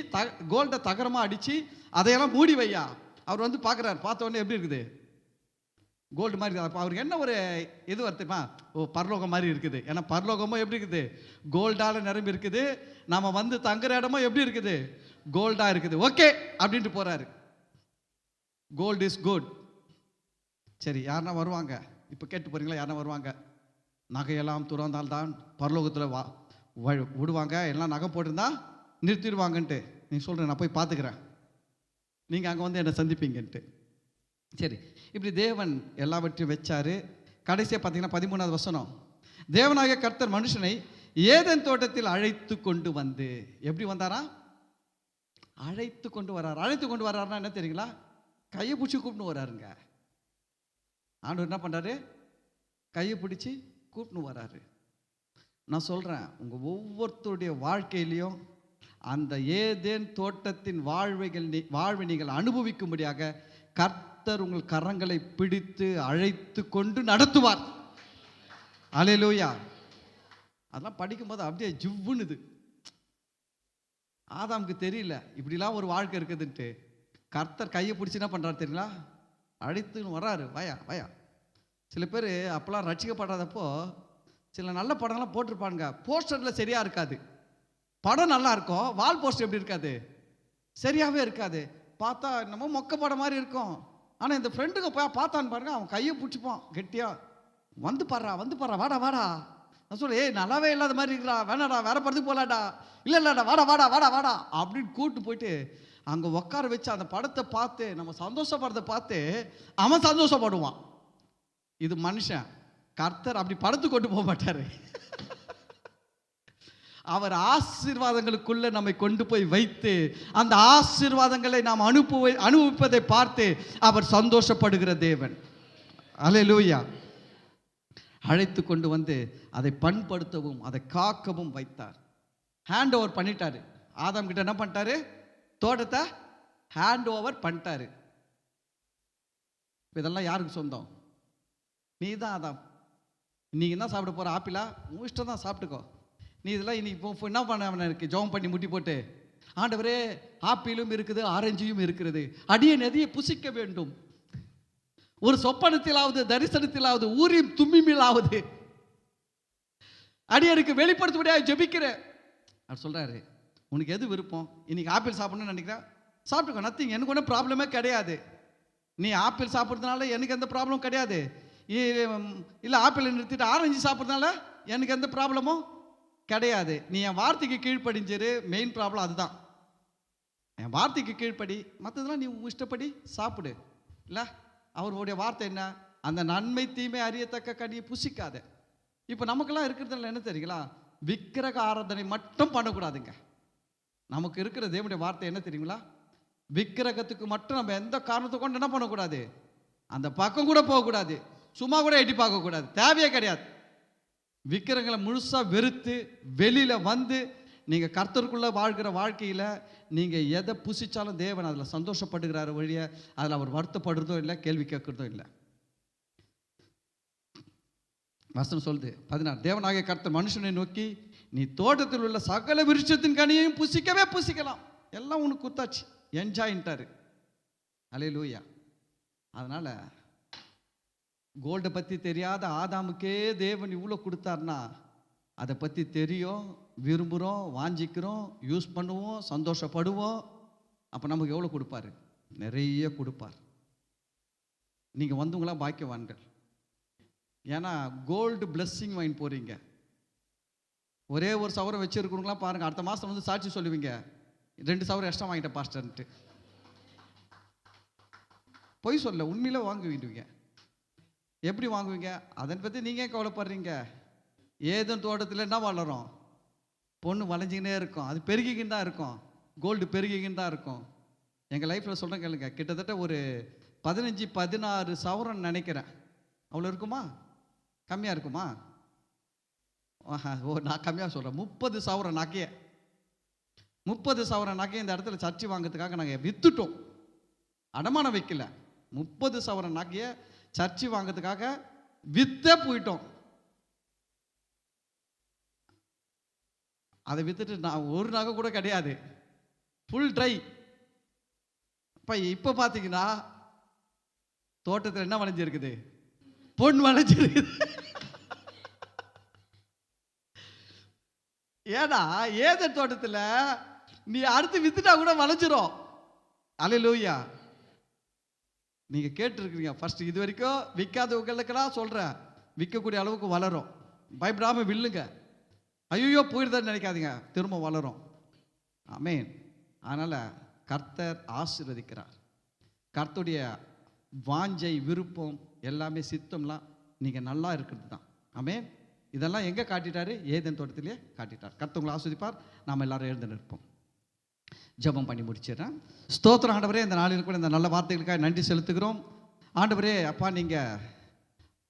கோல்டை தகரமாக அடித்து அதையெல்லாம் மூடி வையா. அவர் பார்க்குறாரு. பார்த்த உடனே எப்படி இருக்குது? கோல்டு மாதிரி. அப்போ அவருக்கு என்ன ஒரு இது வருத்துமா? ஓ, பரலோகம் மாதிரி இருக்குது. ஏன்னா பரலோகமும் எப்படி இருக்குது? கோல்டால் நிரம்பி இருக்குது. நம்ம தங்குற இடமும் எப்படி இருக்குது? கோல்டாக இருக்குது. ஓகே அப்படின்ட்டு போகிறாரு. Gold is good. சரி, யாருன்னா வருவாங்க? இப்போ கேட்டு போகிறீங்களா? யாருன்னா வருவாங்க? நகையெல்லாம் துறந்தால்தான் பரலோகத்தில் விடுவாங்க, எல்லாம் நகை போட்டிருந்தா நிறுத்திடுவாங்கன்ட்டு நீ சொல்கிறேன். நான் போய் பார்த்துக்கிறேன், நீங்கள் அங்கே என்னை சந்திப்பீங்கன்ட்டு. சரி, இப்படி தேவன் எல்லாவற்றையும் வச்சாரு. கடைசியாக பார்த்தீங்கன்னா 13வது வசனம், தேவனாகிய கர்த்தர் மனுஷனை ஏதேன் தோட்டத்தில் அழைத்து கொண்டு எப்படி வந்தாரா? அழைத்து கொண்டு வர்றார். அழைத்து கொண்டு வர்றாருன்னா என்ன தெரியுங்களா? கையை பிடிச்சி கூப்பிட்டு வர்றாருங்க. ஆண்டவர் என்ன பண்ணுறாரு? கையை பிடிச்சி கூப்பிட்டு வர்றாரு. நான் சொல்கிறேன், உங்கள் ஒவ்வொருத்தருடைய வாழ்க்கையிலையும் அந்த ஏதேன் தோட்டத்தின் வாழ்வை நீங்கள் அனுபவிக்கும்படியாக கர்த்தர் உங்கள் கரங்களை பிடித்து அழைத்து கொண்டு நடத்துவார். அல்லேலூயா. அதெல்லாம் படிக்கும்போது அப்படியே ஜிவ்வுனுது. ஆதாமுக்கு தெரியல இப்படிலாம் ஒரு வாழ்க்கை இருக்குதுன்ட்டு. கர்த்தர் கையை பிடிச்சி என்ன பண்ணுறாரு தெரியுங்களா? அழைத்துன்னு வர்றாரு. வயா வயா. சில பேர் அப்போல்லாம் ரட்சிக்கப்படாதப்போ சில நல்ல படங்கள்லாம் போட்டிருப்பானுங்க. போஸ்டரில் சரியாக இருக்காது. படம் நல்லா இருக்கும், வால் போஸ்டர் எப்படி இருக்காது? சரியாகவே இருக்காது. பார்த்தா என்னமோ மொக்க படம் மாதிரி இருக்கும். ஆனால் இந்த ஃப்ரெண்டுங்க போய் பார்த்தான்னு பாருங்க, அவன் கையை பிடிச்சிப்பான் கெட்டியா. வந்து பாடுறா வாடா வாடா. நான் சொல்ல, ஏய் நல்லாவே இல்லாத மாதிரி இருக்கிறா, வேணாடா வேற படத்துக்கு போகலாடா. இல்லைடா வாடா வாடா வாடா வாடா அப்படின்னு கூப்பிட்டு போயிட்டு அங்கே உட்கார வச்சு அந்த படத்தை பார்த்து நம்ம சந்தோஷப்படுறத பார்த்து அவன் சந்தோஷப்படுவான். இது மனுஷன். கர்த்தர் அப்படி படத்துக்கு கொண்டு போக மாட்டாரு. அவர் ஆசீர்வாதங்களுக்குள்ள நம்மை கொண்டு போய் வைத்து அந்த ஆசீர்வாதங்களை நாம் அனுபவிப்பதை பார்த்து அவர் சந்தோஷப்படுகிற தேவன். அல்லேலூயா. அழைத்து கொண்டு அதை பண்படுத்தவும் அதை காக்கவும் வைத்தார். ஹேண்ட் ஓவர் பண்ணிட்டாரு. ஆதாம் கிட்ட என்ன பண்ணிட்டாரு? தோட்டத்தை ஹேண்ட் ஓவர் பண்ணிட்டாரு. இதெல்லாம் யாருக்கு சொந்தம்? நீ தான் ஆதாம். இன்னைக்கு என்ன சாப்பிட போற? ஆப்பிளா? உன் இஷ்டம் தான், சாப்பிட்டுக்கோ. நீ இதெல்லாம் இன்னைக்கு என்ன பண்ண இருக்கு? ஜெபம் பண்ணி முட்டி போட்டு, ஆண்டவரே ஆப்பிளும் இருக்குது, ஆரஞ்சியும் இருக்கிறது, அடியேன் எதையை புசிக்க வேண்டும், ஒரு சொப்பனத்திலாவது தரிசனத்திலாவது ஊரின் தும்மிமிலாவது அடியனுக்கு வெளிப்படுத்த ஜெபிக்கிறேன் அவர் சொல்றாரு. உனக்கு எது விருப்பம்? இன்னைக்கு ஆப்பிள் சாப்பிடணும்னு நினைக்கிறேன், சாப்பிட்டுக்கோ. நத்திங், எனக்கு ஒன்றும் ப்ராப்ளமே கிடையாது. நீ ஆப்பிள் சாப்பிட்றதுனால எனக்கு எந்த ப்ராப்ளமும் கிடையாது. இல்லை ஆப்பிள் நிறுத்திட்டு ஆரஞ்சு சாப்பிட்றதுனால எனக்கு எந்த ப்ராப்ளமும் கிடையாது. நீ என் வார்த்தைக்கு கீழ்ப்படிஞ்சிரு. மெயின் ப்ராப்ளம் அதுதான். என் வார்த்தைக்கு கீழ்ப்படி, மற்றதெல்லாம் நீ இஷ்டப்படி சாப்பிடு. இல்லை, அவருடைய வார்த்தை என்ன? அந்த நன்மை தீமை அறியத்தக்க கனியை புசிக்காத. இப்போ நமக்கெல்லாம் இருக்கிறதுல என்ன தெரியுங்களா? விக்கிரக ஆராதனை மட்டும் பண்ணக்கூடாதுங்க. நமக்கு இருக்கிற தேவனுடைய வார்த்தை என்ன தெரியுங்களா? விக்கிரகத்துக்கு மட்டும் நம்ம எந்த காரணத்தை கொண்டு என்ன பண்ணக்கூடாது, அந்த பக்கம் கூட போகக்கூடாது, சும்மா கூட எட்டி பார்க்கக்கூடாது, தேவையே கிடையாது. விக்கிரகங்களை முழுசா வெறுத்து வெளியில வந்து நீங்க கர்த்தருக்குள்ள வாழ்கிற வாழ்க்கையில நீங்க எதை புசிச்சாலும் தேவன் அதில் சந்தோஷப்படுகிறார் வழிய அதில் அவர் வருத்தப்படுறதும் இல்லை, கேள்வி கேட்கறதும் இல்லை. வசனம் சொல்லுது 16, தேவனாகிய கர்த்தர் மனுஷனை நோக்கி, நீ தோட்டத்தில் உள்ள சகல விருட்சத்தின் கனியையும் புசிக்கவே புசிக்கலாம், எல்லாம் உனக்கு குத்தாச்சு, என்ஜாயின்ட்டாரு. அல்லேலூயா. அதனால கோல்டை பற்றி தெரியாத ஆதாமுக்கே தேவன் இவ்வளோ கொடுத்தாருன்னா அதை பற்றி தெரியும், விரும்புகிறோம், வாஞ்சிக்கிறோம், யூஸ் பண்ணுவோம், சந்தோஷப்படுவோம். அப்போ நமக்கு எவ்வளோ கொடுப்பாரு? நிறைய கொடுப்பார். நீங்கள் வந்தவங்களாம் பாக்கியவான்கள். ஏன்னா கோல்டு பிளஸ்ஸிங் வாங்கி போகிறீங்க. ஒரே ஒரு சவரம் வச்சுருக்கிறவங்களாம் பாருங்கள், அடுத்த மாதம் வந்து சாட்சி சொல்லுவீங்க, 2 சவரம் எக்ஸ்ட்ரா வாங்கிட்டேன் பாஸ்டர்ன்ட்டு. பொய் சொல்ல, உண்மையில வாங்குவீங்க. எப்படி வாங்குவீங்க? அதனை பற்றி நீங்கள் கவலைப்படுறீங்க. ஏதோ தோட்டத்தில் என்ன வளரும்? பொண்ணு வளைஞ்சிக்கினே இருக்கும், அது பெருகிக்கின்னு தான் இருக்கும், கோல்டு பெருகிக்கின்னு தான் இருக்கும். எங்கள் லைஃப்பில் சொல்கிறேன் கேளுங்க, கிட்டத்தட்ட ஒரு 15-16 சவரம் நினைக்கிறேன். அவ்வளோ இருக்குமா? கம்மியாக இருக்குமா? நான் கம்மியாக சொல்கிறேன், 30 சவரம் நகையை 30 சவரம் நகையை இந்த இடத்துல சர்ச்சை வாங்கிறதுக்காக நாங்கள் விற்றுட்டோம். அடமானம் வைக்கல, 30 சவரம் நகையை சர்ச்சை வாங்கிறதுக்காக விற்றே போயிட்டோம். அதை வித்துட்டு நான் ஒரு நகை கூட கிடையாது, ஃபுல் ட்ரை. இப்போ பார்த்தீங்கன்னா தோட்டத்தில் என்ன வளைஞ்சிருக்குது? பொன் வளைஞ்சிருக்குது. ஏன்னா ஏதேன் தோட்டத்தில் நீ அடுத்து வித்துட்டா கூட வளைஞ்சிரும். அல்லேலூயா. நீங்க கேட்டுருக்கீங்க, ஃபர்ஸ்ட் இது வரைக்கும் விற்காதவங்களுக்கெல்லாம் சொல்றேன், விற்கக்கூடிய அளவுக்கு வளரும். பயப்படாம வில்லுங்க. ஐயோ போயிடுதான்னு நினைக்காதீங்க, திரும்ப வளரும். ஆமென். அதனால கர்த்தர் ஆசீர்வதிக்கிறார். கர்த்தருடைய வாஞ்சை, விருப்பம், எல்லாமே சித்தம்லாம் நீங்க நல்லா இருக்கிறது தான். ஆமென். இதெல்லாம் எங்க காட்டிட்டாரு? ஏதேன் தோட்டத்திலேயே காட்டிட்டார். கர்த்தர் உங்களை ஆசீர்வதிப்பார். நாம் எல்லாரும் எழுந்து நிற்போம். ஜெபம் பண்ணி முடிச்சிடறேன். ஸ்தோத்திரம் ஆண்டவரே, இந்த நாளில் கூட இந்த நல்ல வார்த்தைகளுக்காக நன்றி செலுத்துகிறோம். ஆண்டவரே அப்பா, நீங்கள்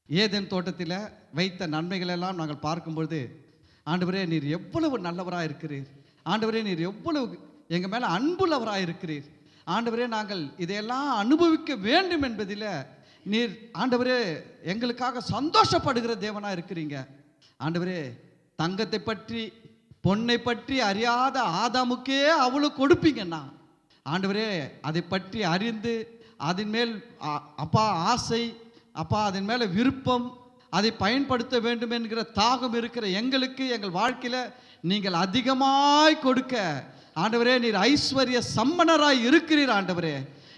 ஏதேன் தோட்டத்தில் வைத்த நன்மைகள் எல்லாம் நாங்கள் பார்க்கும்பொழுது ஆண்டவரே நீர் எவ்வளவு நல்லவராக இருக்கிறீர். ஆண்டவரே நீர் எவ்வளவு எங்கள் மேலே அன்புள்ளவராக இருக்கிறீர். ஆண்டவரே நாங்கள் இதையெல்லாம் அனுபவிக்க வேண்டும் என்பதில் நீர் ஆண்டவரே எங்களுக்காக சந்தோஷப்படுகிற தேவனாக இருக்கிறீங்க. ஆண்டவரே தங்கத்தை பற்றி பொன்னை பற்றி அறியாத ஆதாமுக்கே அவ்வளோ கொடுப்பீங்கன்னா ஆண்டவரே அதை பற்றி அறிந்து அதன் மேல் அப்பா ஆசை, அப்பா அதன் மேலே விருப்பம், அதை பயன்படுத்த வேண்டும் என்கிற தாகம் இருக்கிற எங்களுக்கு எங்கள் வாழ்க்கையில் நீங்கள் அதிகமாய் கொடுக்க ஆண்டவரே நீர் ஐஸ்வர்ய சம்பனராய் இருக்கிறீர். ஆண்டவரே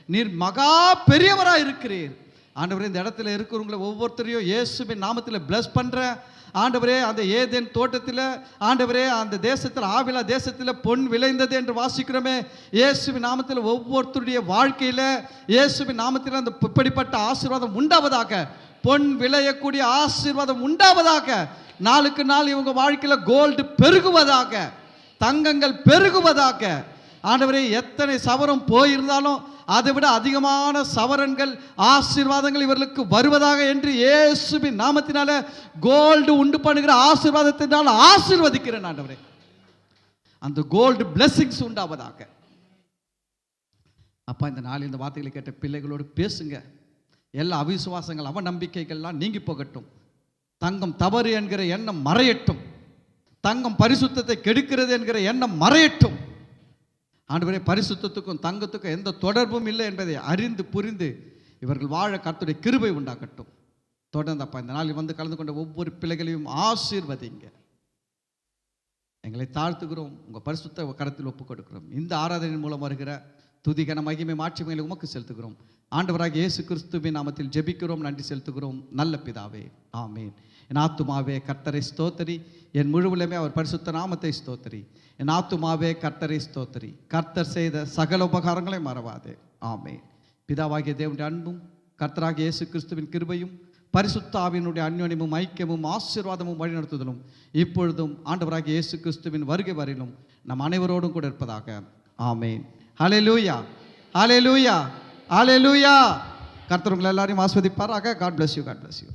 நீர் மகா பெரியவராய் இருக்கிறீர். ஆண்டவரே இந்த இடத்துல இருக்கிறவங்களை ஒவ்வொருத்தரையும் இயேசுவின் நாமத்தில் பிளஸ் பண்ணுறேன். ஆண்டவரே அந்த ஏதேன் தோட்டத்தில் ஆண்டவரே அந்த தேசத்தில் ஆவிலா தேசத்தில் பொன் விளைந்தது என்று வாசிக்கிறோமே, இயேசுவின் நாமத்தில் ஒவ்வொருத்தருடைய வாழ்க்கையில் இயேசுவின் நாமத்தில் அந்த இப்படிப்பட்ட ஆசீர்வாதம் உண்டாவதாக, பொன் விளையக்கூடிய ஆசீர்வாதம் உண்டாவதாக. நாளுக்கு நாள் இவங்க வாழ்க்கையில் கோல்டு பெருகுவதாக, தங்கங்கள் பெருகுவதாக. ஆண்டவரே எத்தனை சவரம் போயிருந்தாலும் அதை விட அதிகமான சவரன்கள் ஆசீர்வாதங்கள் இவர்களுக்கு வருவதாக என்று இயேசுவின் நாமத்தினால கோல்டு உண்டு பண்ணுகிற ஆசீர்வாதத்தினால் ஆசீர்வதிக்கிறேன். ஆண்டவரே அந்த கோல்டு பிளெஸிங்ஸ் உண்டாவதாக. அப்பா இந்த நாளில் இந்த வார்த்தைகளை கேட்ட பிள்ளைகளோடு பேசுங்க. எல்லா அவிசுவாசங்கள் அவநம்பிக்கைகள்லாம் நீங்கி போகட்டும். தங்கம் தவறு என்கிற எண்ணம் மறையட்டும். தங்கம் பரிசுத்தத்தை கெடுக்கிறது என்கிற எண்ணம் மறையட்டும். ஆண்டவரே பரிசுத்தத்துக்கும் தங்கத்துக்கும் எந்த தொடர்பும் இல்லை என்பதை அறிந்து புரிந்து இவர்கள் வாழ கர்த்தருடைய கிருபை உண்டாக்கட்டும். தொடர்ந்து அப்பா இந்த நாளில் வந்து கலந்து கொண்ட ஒவ்வொரு பிள்ளைகளையும் ஆசீர்வதிங்க. எங்களை தாழ்த்துகிறோம், உங்கள் பரிசுத்த கரத்தில் ஒப்புக் கொடுக்கிறோம். இந்த ஆராதனையின் மூலம் வருகிற துதிகன மகிமை மாட்சிமைகளை உமக்கு செலுத்துகிறோம். ஆண்டவராக இயேசு கிறிஸ்துவின் நாமத்தில் ஜெபிக்கிறோம், நன்றி செலுத்துகிறோம் நல்ல பிதாவே, ஆமேன். என் ஆத்துமாவே கர்த்தரை ஸ்தோத்திரி, என் முழுவலுமே அவர் பரிசுத்த நாமத்தை ஸ்தோத்திரி. என் ஆத்துமாவே கர்த்தரை ஸ்தோத்திரி, கர்த்தர் செய்த சகல உபகாரங்களை மறவாதே, ஆமேன். பிதாவாகிய தேவனுடைய அன்பும் கர்த்தராகிய இயேசு கிறிஸ்துவின் கிருபையும் பரிசுத்த ஆவியினுடைய அந்யோன்யமும் ஐக்கியமும் ஆசீர்வாதமும் வழிநடத்துதலும் இப்பொழுதும் ஆண்டவராகிய இயேசு கிறிஸ்துவின் வருகை வரையிலும் நம் அனைவரோடும் கூட இருப்பதாக, ஆமேன். ஹல்லேலூயா. ஹalleluya ஹalleluya. கர்த்தர் உங்களை எல்லாரையும் ஆஸ்வதிப்பாராக. God bless you, God bless you.